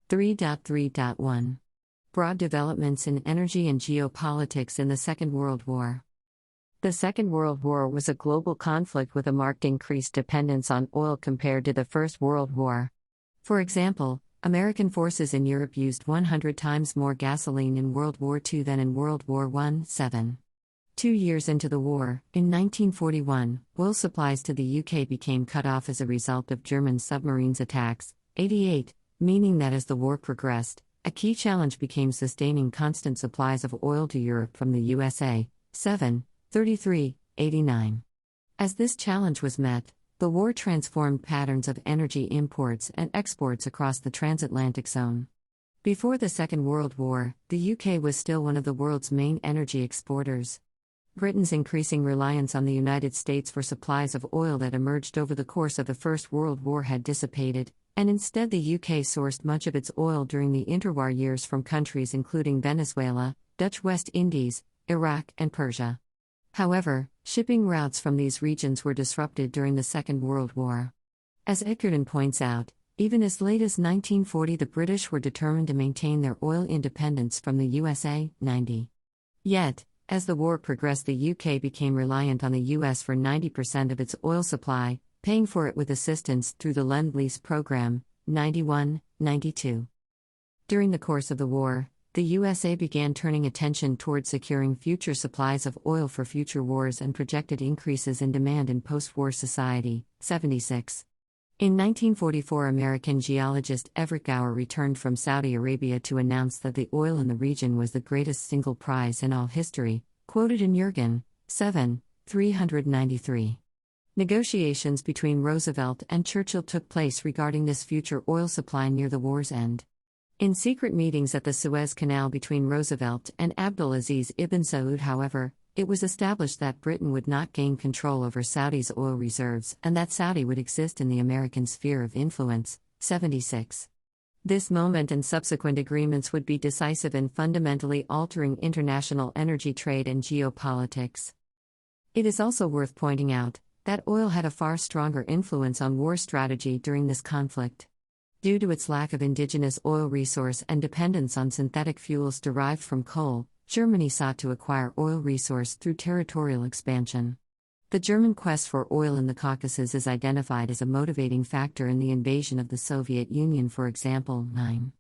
3.3.1. Broad developments in energy and geopolitics in the Second World War. The Second World War was a global conflict with a marked increased dependence on oil compared to the First World War. For example, American forces in Europe used 100 times more gasoline in World War II than in World War I. 7. 2 years into the war, in 1941, oil supplies to the UK became cut off as a result of German submarines attacks. 88, meaning that as the war progressed, a key challenge became sustaining constant supplies of oil to Europe from the USA. 7, 33, 89. As this challenge was met, the war transformed patterns of energy imports and exports across the transatlantic zone. Before the Second World War, the UK was still one of the world's main energy exporters. Britain's increasing reliance on the United States for supplies of oil that emerged over the course of the First World War had dissipated, and instead the UK sourced much of its oil during the interwar years from countries including Venezuela, Dutch West Indies, Iraq, and Persia. However, shipping routes from these regions were disrupted during the Second World War. As Caitriona points out, even as late as 1940 the British were determined to maintain their oil independence from the USA. 90. Yet, as the war progressed, the UK became reliant on the US for 90% of its oil supply, paying for it with assistance through the Lend-Lease program. 91, 92. During the course of the war, the USA began turning attention toward securing future supplies of oil for future wars and projected increases in demand in post-war society. 76. In 1944, American geologist Everett Gower returned from Saudi Arabia to announce that the oil in the region was the greatest single prize in all history, quoted in Jurgen. 7, 393. Negotiations between Roosevelt and Churchill took place regarding this future oil supply near the war's end. In secret meetings at the Suez Canal between Roosevelt and Abdulaziz ibn Saud, however, it was established that Britain would not gain control over Saudi's oil reserves and that Saudi would exist in the American sphere of influence. 76. This moment and subsequent agreements would be decisive in fundamentally altering international energy trade and geopolitics. It is also worth pointing out that oil had a far stronger influence on war strategy during this conflict. Due to its lack of indigenous oil resource and dependence on synthetic fuels derived from coal, Germany sought to acquire oil resource through territorial expansion. The German quest for oil in the Caucasus is identified as a motivating factor in the invasion of the Soviet Union, for example. 9.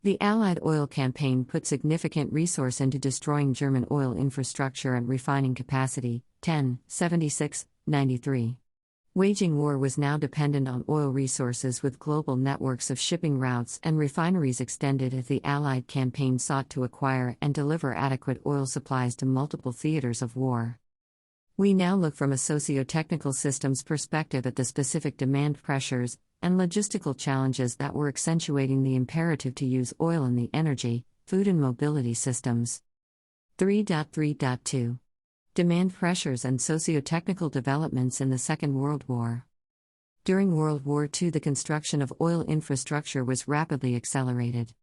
The Allied oil campaign put significant resource into destroying German oil infrastructure and refining capacity. 10, 76, 93. Waging war was now dependent on oil resources, with global networks of shipping routes and refineries extended as the Allied campaign sought to acquire and deliver adequate oil supplies to multiple theaters of war. We now look from a socio-technical systems perspective at the specific demand pressures and logistical challenges that were accentuating the imperative to use oil in the energy, food and mobility systems. 3.3.2 Demand pressures and socio-technical developments in the Second World War. During World War II, the construction of oil infrastructure was rapidly accelerated.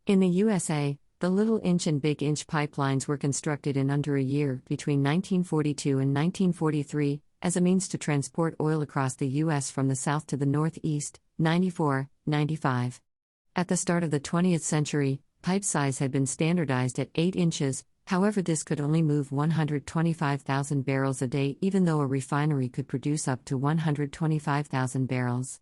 In the USA, the Little Inch and Big Inch pipelines were constructed in under a year between 1942 and 1943 as a means to transport oil across the U.S. from the south to the northeast, 94-95. At the start of the 20th century, pipe size had been standardized at 8 inches, however this could only move 125,000 barrels a day even though a refinery could produce up to 125,000 barrels.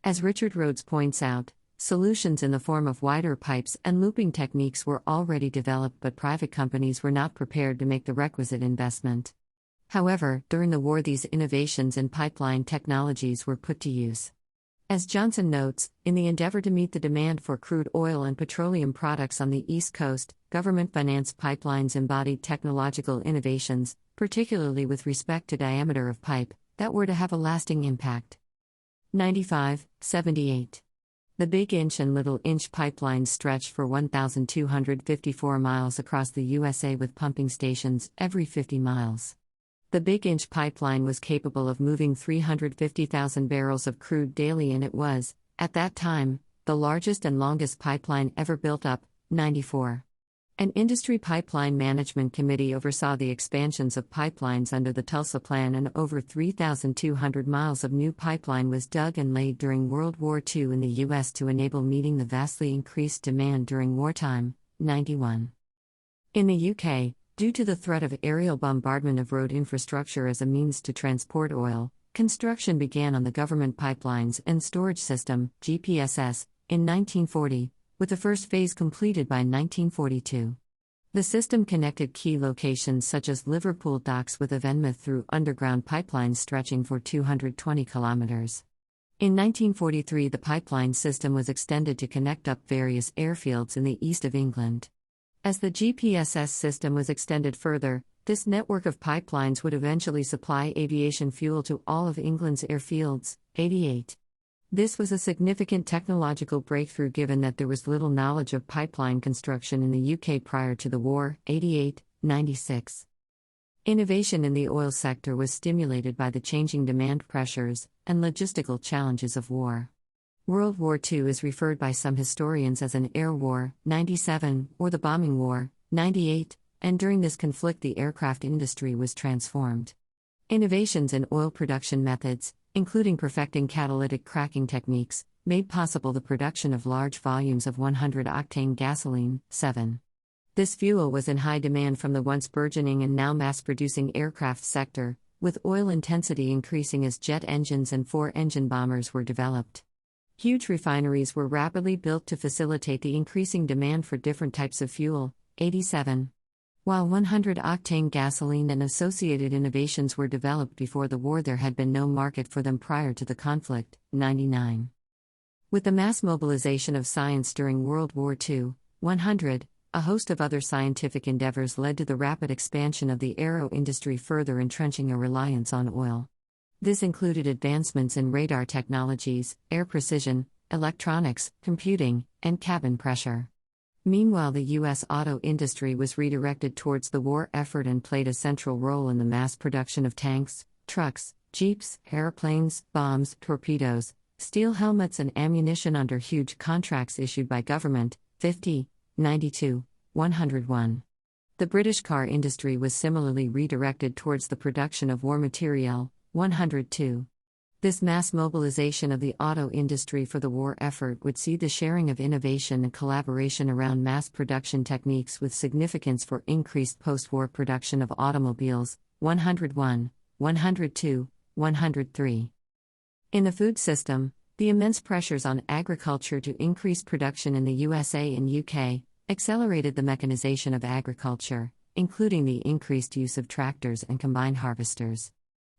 As Richard Rhodes points out, solutions in the form of wider pipes and looping techniques were already developed, but private companies were not prepared to make the requisite investment. However, during the war these innovations in pipeline technologies were put to use. As Johnston notes, in the endeavor to meet the demand for crude oil and petroleum products on the East Coast, government-financed pipelines embodied technological innovations, particularly with respect to diameter of pipe, that were to have a lasting impact. 95-78. The Big Inch and Little Inch pipelines stretched for 1,254 miles across the USA with pumping stations every 50 miles. The Big Inch pipeline was capable of moving 350,000 barrels of crude daily, and it was, at that time, the largest and longest pipeline ever built up. 94. An industry pipeline management committee oversaw the expansions of pipelines under the Tulsa Plan, and over 3,200 miles of new pipeline was dug and laid during World War II in the U.S. to enable meeting the vastly increased demand during wartime. 91. In the UK, due to the threat of aerial bombardment of road infrastructure as a means to transport oil, construction began on the Government Pipelines and Storage System (GPSS) in 1940, with the first phase completed by 1942. The system connected key locations such as Liverpool docks with Avonmouth through underground pipelines stretching for 220 kilometers. In 1943, the pipeline system was extended to connect up various airfields in the east of England. As the GPSS system was extended further, this network of pipelines would eventually supply aviation fuel to all of England's airfields. 88. This was a significant technological breakthrough given that there was little knowledge of pipeline construction in the UK prior to the war. 88-96. Innovation in the oil sector was stimulated by the changing demand pressures and logistical challenges of war. World War II is referred by some historians as an air war, 97, or the bombing war, 98, and during this conflict the aircraft industry was transformed. Innovations in oil production methods, including perfecting catalytic cracking techniques, made possible the production of large volumes of 100-octane gasoline. 7. This fuel was in high demand from the once burgeoning and now mass-producing aircraft sector, with oil intensity increasing as jet engines and four-engine bombers were developed. Huge refineries were rapidly built to facilitate the increasing demand for different types of fuel. 87. While 100-octane gasoline and associated innovations were developed before the war, there had been no market for them prior to the conflict. 99. With the mass mobilization of science during World War II, 100, a host of other scientific endeavors led to the rapid expansion of the aero industry, further entrenching a reliance on oil. This included advancements in radar technologies, air precision, electronics, computing, and cabin pressure. Meanwhile, the U.S. auto industry was redirected towards the war effort and played a central role in the mass production of tanks, trucks, jeeps, airplanes, bombs, torpedoes, steel helmets, and ammunition under huge contracts issued by government. 50, 92, 101. The British car industry was similarly redirected towards the production of war materiel. 102. This mass mobilization of the auto industry for the war effort would see the sharing of innovation and collaboration around mass production techniques with significance for increased post-war production of automobiles. 101, 102, 103. In the food system, the immense pressures on agriculture to increase production in the USA and UK accelerated the mechanization of agriculture, including the increased use of tractors and combined harvesters.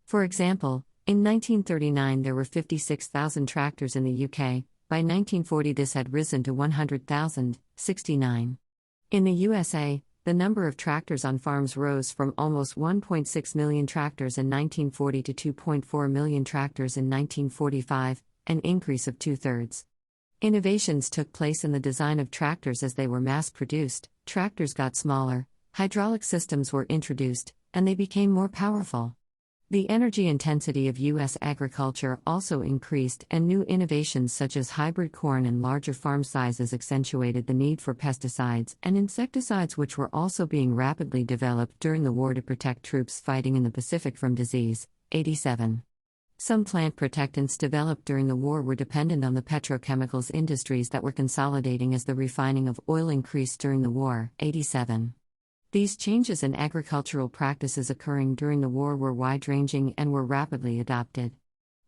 For example, in 1939 there were 56,000 tractors in the UK, by 1940 this had risen to 100,000, 69. In the USA, the number of tractors on farms rose from almost 1.6 million tractors in 1940 to 2.4 million tractors in 1945, an increase of two-thirds. Innovations took place in the design of tractors as they were mass-produced, tractors got smaller, hydraulic systems were introduced, and they became more powerful. The energy intensity of U.S. agriculture also increased, and new innovations such as hybrid corn and larger farm sizes accentuated the need for pesticides and insecticides, which were also being rapidly developed during the war to protect troops fighting in the Pacific from disease. 87. Some plant protectants developed during the war were dependent on the petrochemicals industries that were consolidating as the refining of oil increased during the war. 87. These changes in agricultural practices occurring during the war were wide-ranging and were rapidly adopted.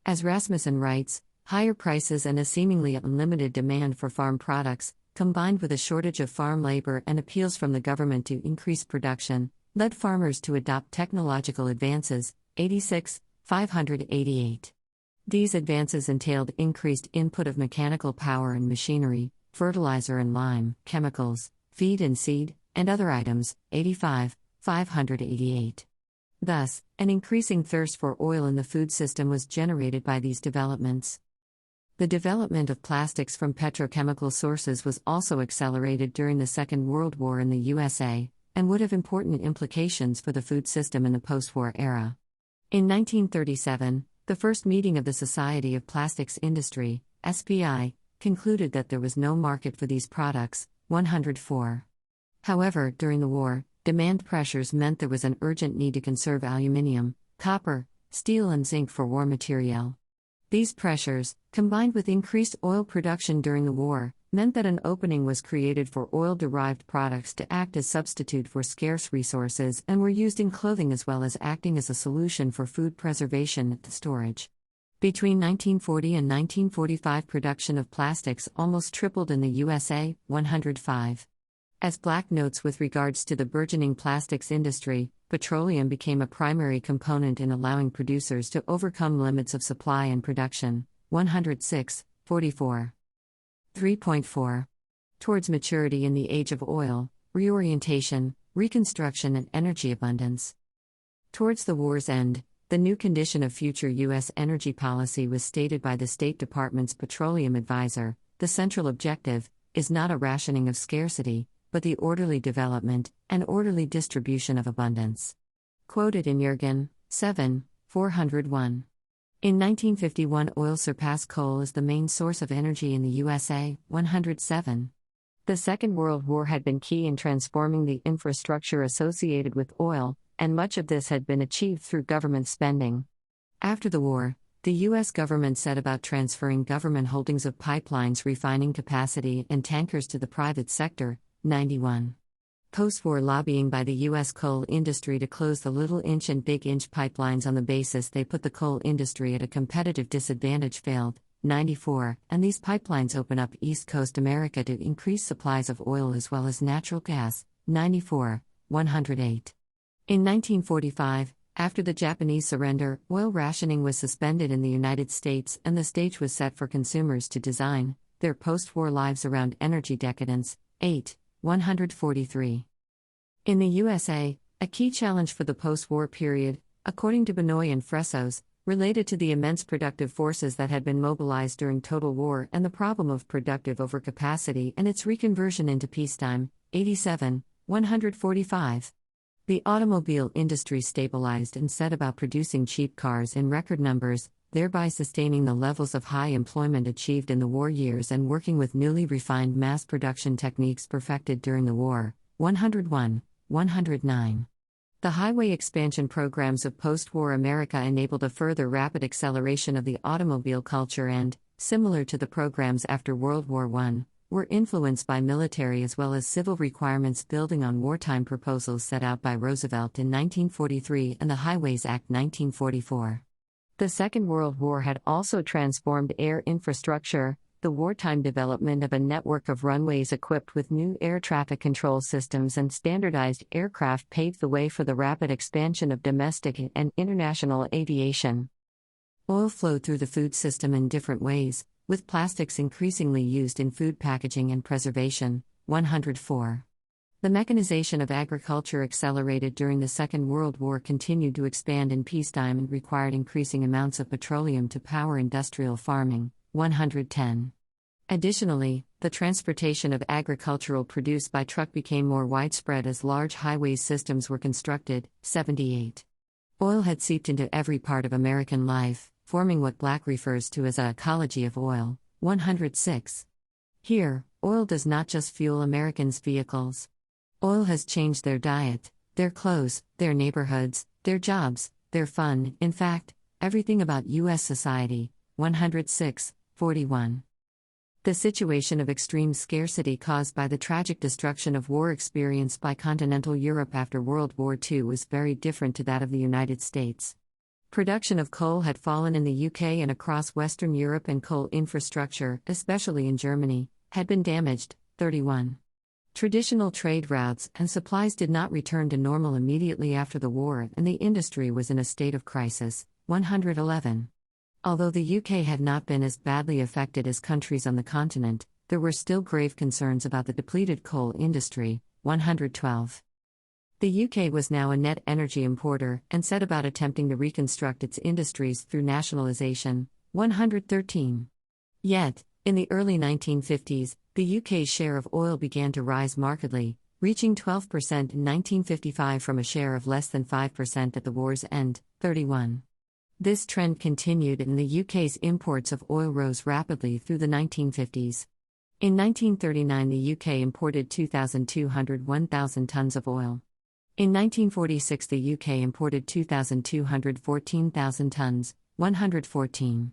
As Rasmussen writes, higher prices and a seemingly unlimited demand for farm products, combined with a shortage of farm labor and appeals from the government to increase production, led farmers to adopt technological advances. 86, 588. These advances entailed increased input of mechanical power and machinery, fertilizer and lime, chemicals, feed and seed, and other items. 85, 588. Thus, an increasing thirst for oil in the food system was generated by these developments. The development of plastics from petrochemical sources was also accelerated during the Second World War in the USA, and would have important implications for the food system in the post-war era. In 1937, the first meeting of the Society of Plastics Industry, SPI, concluded that there was no market for these products. 104. However, during the war, demand pressures meant there was an urgent need to conserve aluminium, copper, steel, and zinc for war materiel. These pressures, combined with increased oil production during the war, meant that an opening was created for oil-derived products to act as substitute for scarce resources and were used in clothing as well as acting as a solution for food preservation and storage. Between 1940 and 1945, production of plastics almost tripled in the USA. 105. As Black notes with regards to the burgeoning plastics industry, petroleum became a primary component in allowing producers to overcome limits of supply and production. 106, 44. 3.4. Towards maturity in the age of oil, reorientation, reconstruction, and energy abundance. Towards the war's end, the new condition of future U.S. energy policy was stated by the State Department's Petroleum Advisor. The central objective is not a rationing of scarcity, but the orderly development and orderly distribution of abundance. Quoted in Jurgen, 7, 401. In 1951, oil surpassed coal as the main source of energy in the USA. 107. The Second World War had been key in transforming the infrastructure associated with oil, and much of this had been achieved through government spending. After the war, the U.S. government set about transferring government holdings of pipelines, refining capacity, and tankers to the private sector. 91. Post-war lobbying by the U.S. coal industry to close the Little Inch and Big Inch pipelines on the basis they put the coal industry at a competitive disadvantage failed. 94. And these pipelines open up East Coast America to increase supplies of oil as well as natural gas. 94, 108. In 1945, after the Japanese surrender, oil rationing was suspended in the United States and the stage was set for consumers to design their post-war lives around energy decadence. 8, 143. In the USA, a key challenge for the post-war period, according to Benoit and Fressos, related to the immense productive forces that had been mobilized during total war and the problem of productive overcapacity and its reconversion into peacetime. 87, 145. The automobile industry stabilized and set about producing cheap cars in record numbers, thereby sustaining the levels of high employment achieved in the war years and working with newly refined mass production techniques perfected during the war. 101, 109. The highway expansion programs of post-war America enabled a further rapid acceleration of the automobile culture and, similar to the programs after World War I, were influenced by military as well as civil requirements building on wartime proposals set out by Roosevelt in 1943 and the Highways Act 1944. The Second World War had also transformed air infrastructure. The wartime development of a network of runways equipped with new air traffic control systems and standardized aircraft paved the way for the rapid expansion of domestic and international aviation. Oil flowed through the food system in different ways, with plastics increasingly used in food packaging and preservation. 104. The mechanization of agriculture accelerated during the Second World War, continued to expand in peacetime, and required increasing amounts of petroleum to power industrial farming. 110. Additionally, the transportation of agricultural produce by truck became more widespread as large highways systems were constructed. 78. Oil had seeped into every part of American life, forming what Black refers to as an ecology of oil. 106. Here, oil does not just fuel Americans' vehicles. Oil has changed their diet, their clothes, their neighborhoods, their jobs, their fun, in fact, everything about U.S. society. 106, 41. The situation of extreme scarcity caused by the tragic destruction of war experienced by continental Europe after World War II was very different to that of the United States. Production of coal had fallen in the UK and across Western Europe, and coal infrastructure, especially in Germany, had been damaged. 31. Traditional trade routes and supplies did not return to normal immediately after the war, and the industry was in a state of crisis. 111. Although the UK had not been as badly affected as countries on the continent, there were still grave concerns about the depleted coal industry. 112. The UK was now a net energy importer and set about attempting to reconstruct its industries through nationalisation. 113. Yet, in the early 1950s, the UK's share of oil began to rise markedly, reaching 12% in 1955 from a share of less than 5% at the war's end. 31. This trend continued, and the UK's imports of oil rose rapidly through the 1950s. In 1939, the UK imported 1,000 tons of oil. In 1946, the UK imported 2,214,000 tons, 114.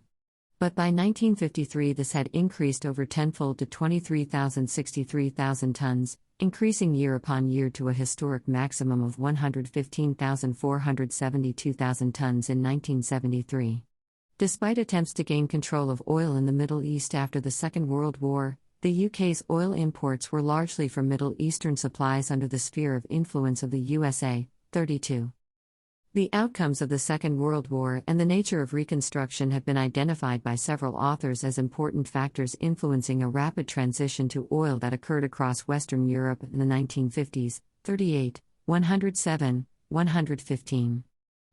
But by 1953, this had increased over tenfold to 23,063,000 tons, increasing year upon year to a historic maximum of 115,472,000 tons in 1973. Despite attempts to gain control of oil in the Middle East after the Second World War, the UK's oil imports were largely from Middle Eastern supplies under the sphere of influence of the USA. 32. The outcomes of the Second World War and the nature of reconstruction have been identified by several authors as important factors influencing a rapid transition to oil that occurred across Western Europe in the 1950s. 38, 107, 115.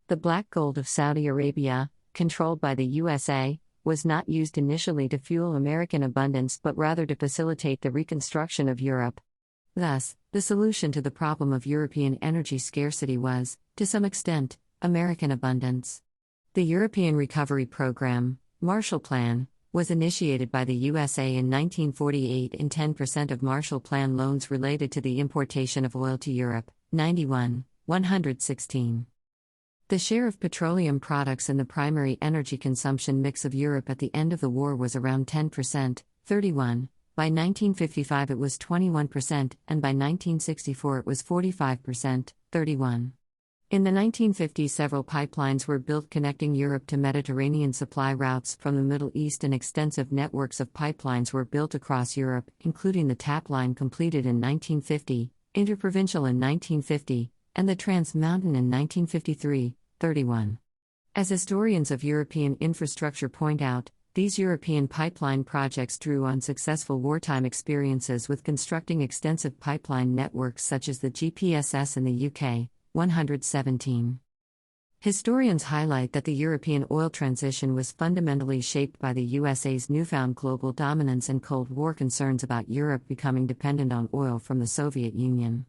The black gold of Saudi Arabia, controlled by the USA, was not used initially to fuel American abundance but rather to facilitate the reconstruction of Europe. Thus, the solution to the problem of European energy scarcity was, to some extent, American abundance. The European Recovery Program, Marshall Plan, was initiated by the USA in 1948, and 10% of Marshall Plan loans related to the importation of oil to Europe. 91, 116. The share of petroleum products in the primary energy consumption mix of Europe at the end of the war was around 10%, 31. By 1955 it was 21%, and by 1964 it was 45%, 31. In the 1950s, several pipelines were built connecting Europe to Mediterranean supply routes from the Middle East, and extensive networks of pipelines were built across Europe, including the TAP line completed in 1950, Interprovincial in 1950, and the Trans Mountain in 1953, 31. As historians of European infrastructure point out, these European pipeline projects drew on successful wartime experiences with constructing extensive pipeline networks such as the GPSS in the UK. 117. Historians highlight that the European oil transition was fundamentally shaped by the USA's newfound global dominance and Cold War concerns about Europe becoming dependent on oil from the Soviet Union.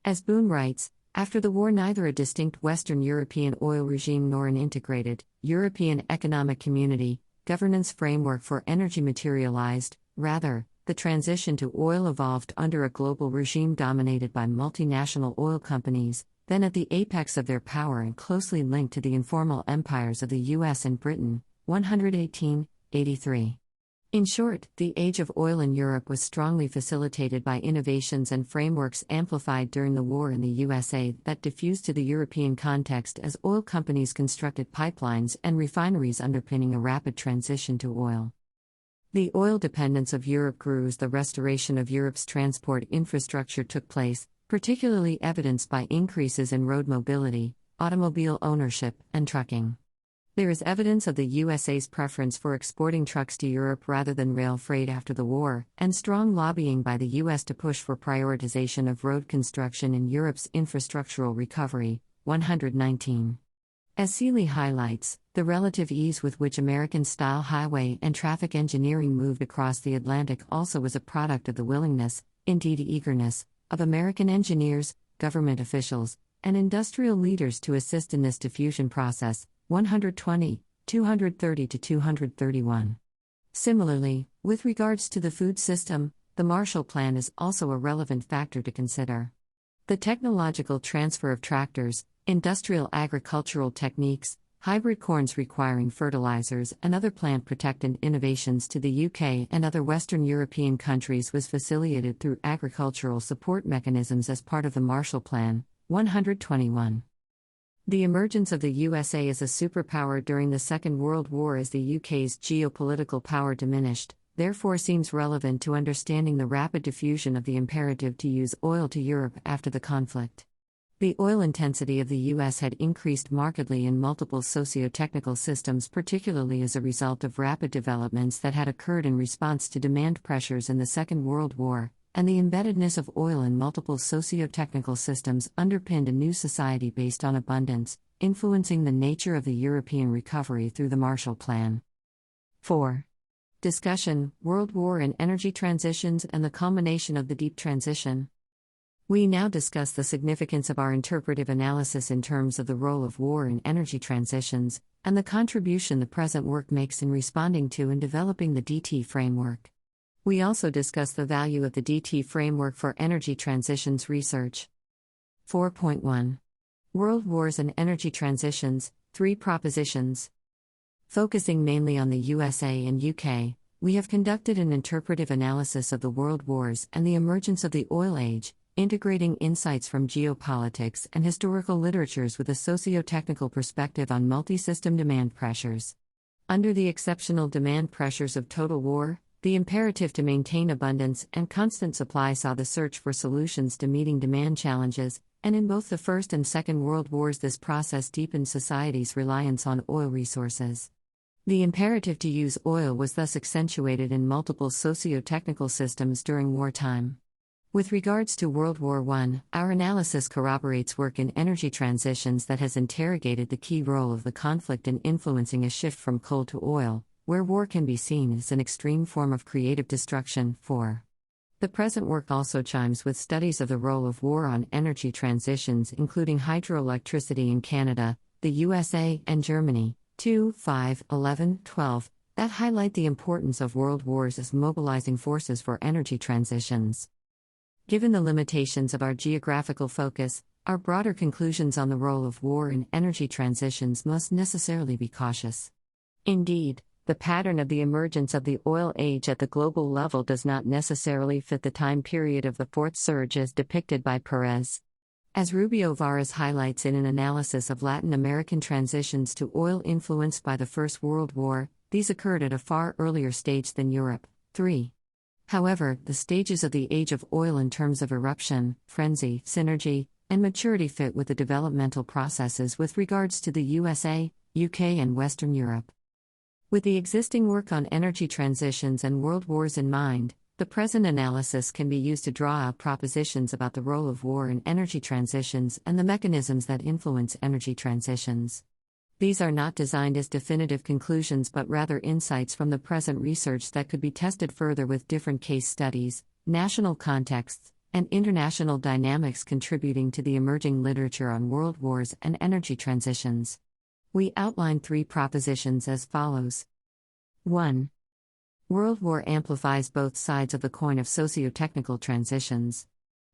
As Boone writes, after the war, neither a distinct Western European oil regime nor an integrated European economic community governance framework for energy materialized. Rather, the transition to oil evolved under a global regime dominated by multinational oil companies, then at the apex of their power and closely linked to the informal empires of the US and Britain. 118, 83. In short, the age of oil in Europe was strongly facilitated by innovations and frameworks amplified during the war in the USA that diffused to the European context as oil companies constructed pipelines and refineries underpinning a rapid transition to oil. The oil dependence of Europe grew as the restoration of Europe's transport infrastructure took place, particularly evidenced by increases in road mobility, automobile ownership, and trucking. There is evidence of the USA's preference for exporting trucks to Europe rather than rail freight after the war, and strong lobbying by the US to push for prioritization of road construction in Europe's infrastructural recovery. 119. As Seeley highlights, the relative ease with which American-style highway and traffic engineering moved across the Atlantic also was a product of the willingness, indeed eagerness, of American engineers, government officials, and industrial leaders to assist in this diffusion process. 120, 230-231. Similarly, with regards to the food system, the Marshall Plan is also a relevant factor to consider. The technological transfer of tractors, industrial agricultural techniques, hybrid corns requiring fertilizers, and other plant protectant innovations to the UK and other Western European countries was facilitated through agricultural support mechanisms as part of the Marshall Plan. 121. The emergence of the USA as a superpower during the Second World War as the UK's geopolitical power diminished, therefore seems relevant to understanding the rapid diffusion of the imperative to use oil to Europe after the conflict. The oil intensity of the US had increased markedly in multiple socio-technical systems, particularly as a result of rapid developments that had occurred in response to demand pressures in the Second World War, and the embeddedness of oil in multiple socio-technical systems underpinned a new society based on abundance, influencing the nature of the European recovery through the Marshall Plan. 4. Discussion: World War and energy transitions and the culmination of the deep transition. We now discuss the significance of our interpretive analysis in terms of the role of war in energy transitions, and the contribution the present work makes in responding to and developing the DT framework. We also discuss the value of the DT framework for energy transitions research. 4.1. World Wars and Energy Transitions, 3 Propositions. Focusing mainly on the USA and UK, we have conducted an interpretive analysis of the World Wars and the emergence of the Oil Age, integrating insights from geopolitics and historical literatures with a socio-technical perspective on multi-system demand pressures. Under the exceptional demand pressures of total war, the imperative to maintain abundance and constant supply saw the search for solutions to meeting demand challenges, and in both the First and Second World Wars this process deepened society's reliance on oil resources. The imperative to use oil was thus accentuated in multiple socio-technical systems during wartime. With regards to World War I, our analysis corroborates work in energy transitions that has interrogated the key role of the conflict in influencing a shift from coal to oil, where war can be seen as an extreme form of creative destruction. 4. The present work also chimes with studies of the role of war on energy transitions, including hydroelectricity in Canada, the USA, and Germany. 2, 5, 11, 12, that highlight the importance of world wars as mobilizing forces for energy transitions. Given the limitations of our geographical focus, our broader conclusions on the role of war in energy transitions must necessarily be cautious. Indeed, the pattern of the emergence of the oil age at the global level does not necessarily fit the time period of the fourth surge as depicted by Perez. As Rubio Varas highlights in an analysis of Latin American transitions to oil influenced by the First World War, these occurred at a far earlier stage than Europe. 3. However, the stages of the age of oil in terms of eruption, frenzy, synergy, and maturity fit with the developmental processes with regards to the USA, UK, and Western Europe. With the existing work on energy transitions and world wars in mind, the present analysis can be used to draw out propositions about the role of war in energy transitions and the mechanisms that influence energy transitions. These are not designed as definitive conclusions but rather insights from the present research that could be tested further with different case studies, national contexts, and international dynamics contributing to the emerging literature on world wars and energy transitions. We outline 3 propositions as follows. 1. World war amplifies both sides of the coin of socio-technical transitions.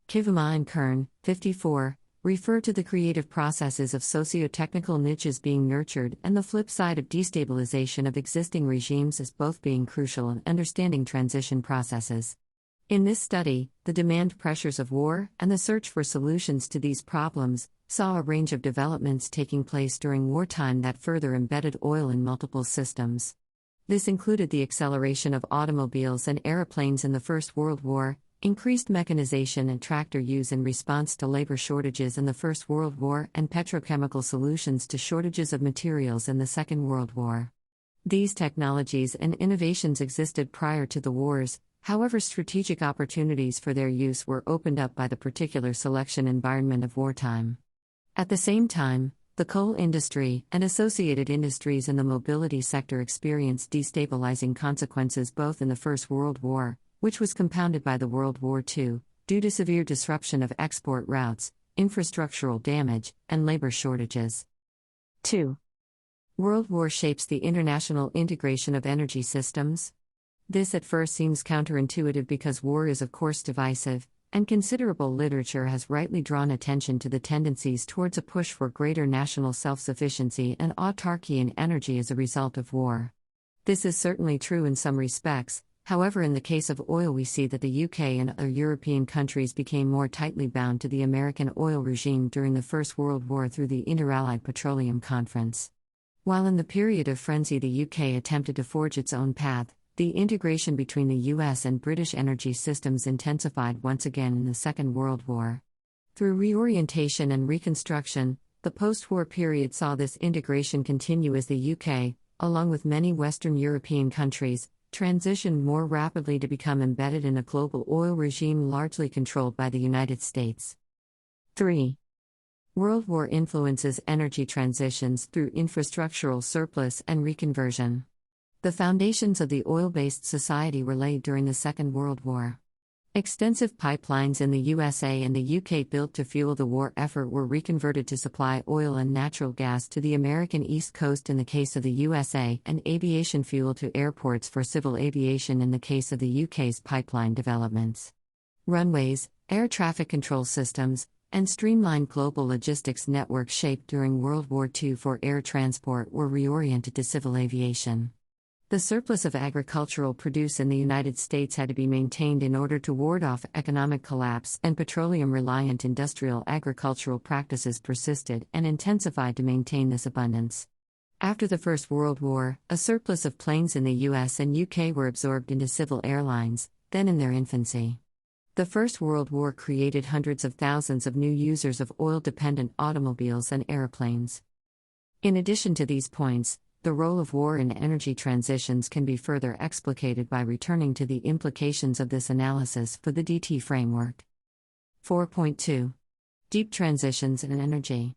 Kivama and Kern, 54, refer to the creative processes of socio-technical niches being nurtured and the flip side of destabilization of existing regimes as both being crucial in understanding transition processes. In this study, the demand pressures of war and the search for solutions to these problems saw a range of developments taking place during wartime that further embedded oil in multiple systems. This included the acceleration of automobiles and aeroplanes in the First World War, increased mechanization and tractor use in response to labor shortages in the First World War and petrochemical solutions to shortages of materials in the Second World War. These technologies and innovations existed prior to the wars, however, strategic opportunities for their use were opened up by the particular selection environment of wartime. At the same time, the coal industry and associated industries in the mobility sector experienced destabilizing consequences both in the First World War, which was compounded by the World War II, due to severe disruption of export routes, infrastructural damage, and labor shortages. 2. World War shapes the international integration of energy systems. This at first seems counterintuitive because war is of course divisive, and considerable literature has rightly drawn attention to the tendencies towards a push for greater national self-sufficiency and autarky in energy as a result of war. This is certainly true in some respects. However, in the case of oil, we see that the UK and other European countries became more tightly bound to the American oil regime during the First World War through the Inter-Allied Petroleum Conference. While in the period of frenzy the UK attempted to forge its own path, the integration between the US and British energy systems intensified once again in the Second World War. Through reorientation and reconstruction, the post-war period saw this integration continue as the UK, along with many Western European countries, transitioned more rapidly to become embedded in a global oil regime largely controlled by the United States. 3. World War influences energy transitions through infrastructural surplus and reconversion. The foundations of the oil-based society were laid during the Second World War. Extensive pipelines in the USA and the UK built to fuel the war effort were reconverted to supply oil and natural gas to the American East Coast in the case of the USA and aviation fuel to airports for civil aviation in the case of the UK's pipeline developments. Runways, air traffic control systems, and streamlined global logistics networks shaped during World War II for air transport were reoriented to civil aviation. The surplus of agricultural produce in the United States had to be maintained in order to ward off economic collapse, and petroleum-reliant industrial agricultural practices persisted and intensified to maintain this abundance. After the First World War, a surplus of planes in the US and UK were absorbed into civil airlines, then in their infancy. The First World War created hundreds of thousands of new users of oil-dependent automobiles and airplanes. In addition to these points, the role of war in energy transitions can be further explicated by returning to the implications of this analysis for the DT framework. 4.2. Deep transitions in energy.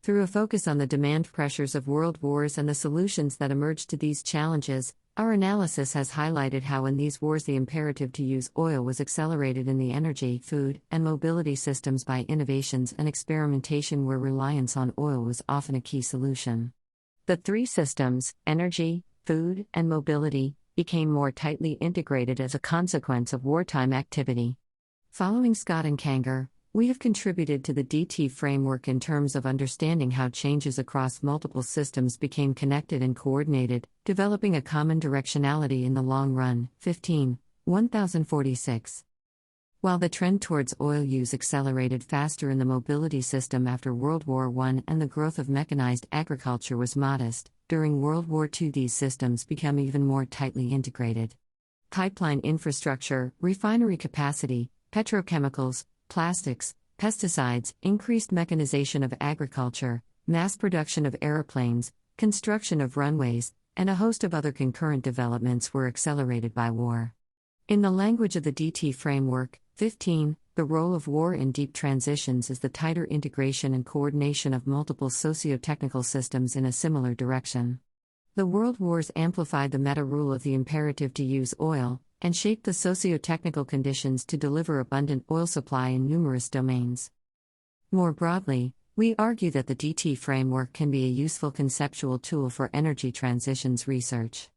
Through a focus on the demand pressures of world wars and the solutions that emerged to these challenges, our analysis has highlighted how in these wars the imperative to use oil was accelerated in the energy, food, and mobility systems by innovations and experimentation where reliance on oil was often a key solution. The three systems, energy, food, and mobility, became more tightly integrated as a consequence of wartime activity. Following Scott and Kanger, we have contributed to the DT framework in terms of understanding how changes across multiple systems became connected and coordinated, developing a common directionality in the long run. 1046. While the trend towards oil use accelerated faster in the mobility system after World War I and the growth of mechanized agriculture was modest, during World War II these systems became even more tightly integrated. Pipeline infrastructure, refinery capacity, petrochemicals, plastics, pesticides, increased mechanization of agriculture, mass production of aeroplanes, construction of runways, and a host of other concurrent developments were accelerated by war. In the language of the DT framework, 15, the role of war in deep transitions is the tighter integration and coordination of multiple socio-technical systems in a similar direction. The world wars amplified the meta-rule of the imperative to use oil, and shaped the socio-technical conditions to deliver abundant oil supply in numerous domains. More broadly, we argue that the DT framework can be a useful conceptual tool for energy transitions research.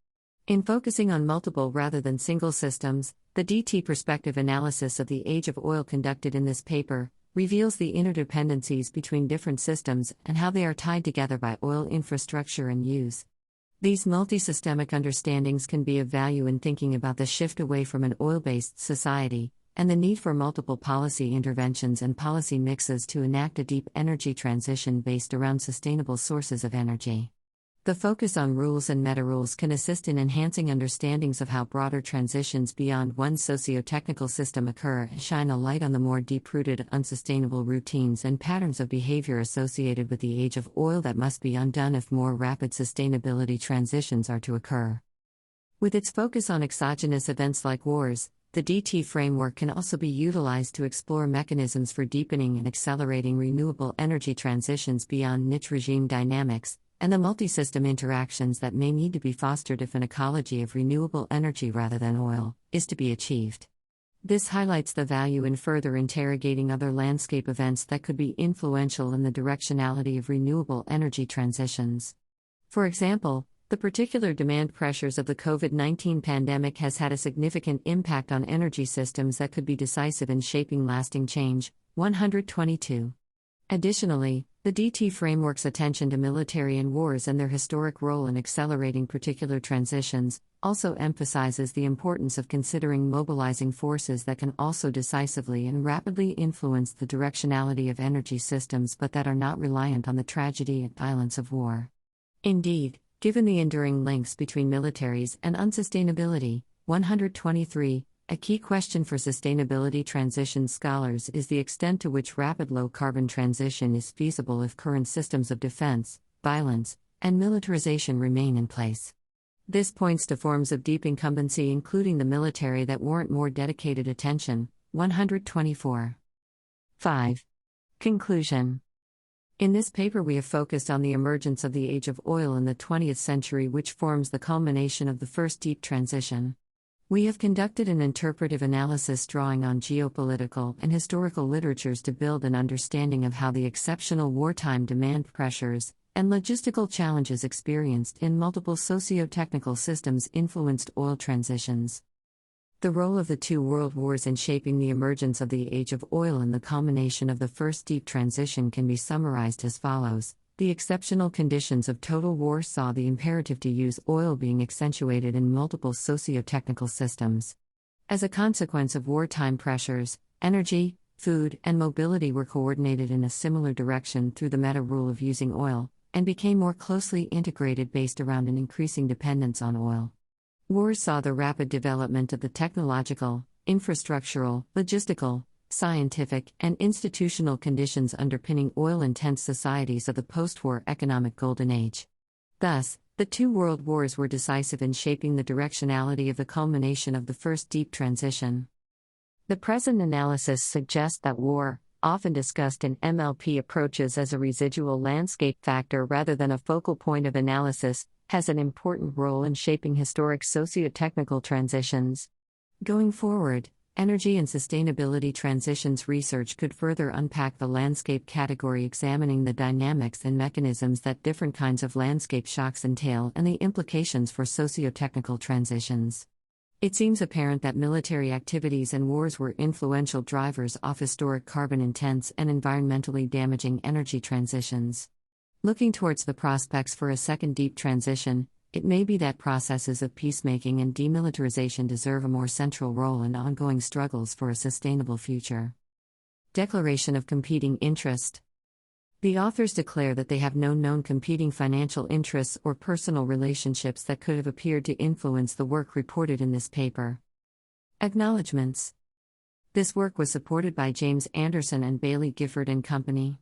In focusing on multiple rather than single systems, the DT perspective analysis of the age of oil conducted in this paper reveals the interdependencies between different systems and how they are tied together by oil infrastructure and use. These multi-systemic understandings can be of value in thinking about the shift away from an oil-based society, and the need for multiple policy interventions and policy mixes to enact a deep energy transition based around sustainable sources of energy. The focus on rules and meta-rules can assist in enhancing understandings of how broader transitions beyond one socio-technical system occur and shine a light on the more deep-rooted, unsustainable routines and patterns of behavior associated with the age of oil that must be undone if more rapid sustainability transitions are to occur. With its focus on exogenous events like wars, the DT framework can also be utilized to explore mechanisms for deepening and accelerating renewable energy transitions beyond niche regime dynamics, and the multi-system interactions that may need to be fostered if an ecology of renewable energy rather than oil is to be achieved. This highlights the value in further interrogating other landscape events that could be influential in the directionality of renewable energy transitions. For example, the particular demand pressures of the COVID-19 pandemic has had a significant impact on energy systems that could be decisive in shaping lasting change. 122. Additionally, the DT framework's attention to military and wars and their historic role in accelerating particular transitions also emphasizes the importance of considering mobilizing forces that can also decisively and rapidly influence the directionality of energy systems but that are not reliant on the tragedy and violence of war. Indeed, given the enduring links between militaries and unsustainability, 123, a key question for sustainability transition scholars is the extent to which rapid low-carbon transition is feasible if current systems of defense, violence, and militarization remain in place. This points to forms of deep incumbency including the military that warrant more dedicated attention. 124. 5. Conclusion. In this paper we have focused on the emergence of the age of oil in the 20th century, which forms the culmination of the first deep transition. We have conducted an interpretive analysis drawing on geopolitical and historical literatures to build an understanding of how the exceptional wartime demand pressures and logistical challenges experienced in multiple socio-technical systems influenced oil transitions. The role of the two world wars in shaping the emergence of the age of oil and the culmination of the first deep transition can be summarized as follows. The exceptional conditions of total war saw the imperative to use oil being accentuated in multiple socio-technical systems. As a consequence of wartime pressures, energy, food, and mobility were coordinated in a similar direction through the meta-rule of using oil, and became more closely integrated based around an increasing dependence on oil. Wars saw the rapid development of the technological, infrastructural, logistical, scientific, and institutional conditions underpinning oil-intense societies of the post-war economic golden age. Thus, the two world wars were decisive in shaping the directionality of the culmination of the first deep transition. The present analysis suggests that war, often discussed in MLP approaches as a residual landscape factor rather than a focal point of analysis, has an important role in shaping historic socio-technical transitions. Going forward, energy and sustainability transitions research could further unpack the landscape category, examining the dynamics and mechanisms that different kinds of landscape shocks entail and the implications for socio-technical transitions. It seems apparent that military activities and wars were influential drivers of historic carbon-intense and environmentally damaging energy transitions. Looking towards the prospects for a second deep transition, it may be that processes of peacemaking and demilitarization deserve a more central role in ongoing struggles for a sustainable future. Declaration of competing interest. The authors declare that they have no known competing financial interests or personal relationships that could have appeared to influence the work reported in this paper. Acknowledgements. This work was supported by James Anderson and Bailey Gifford and Company.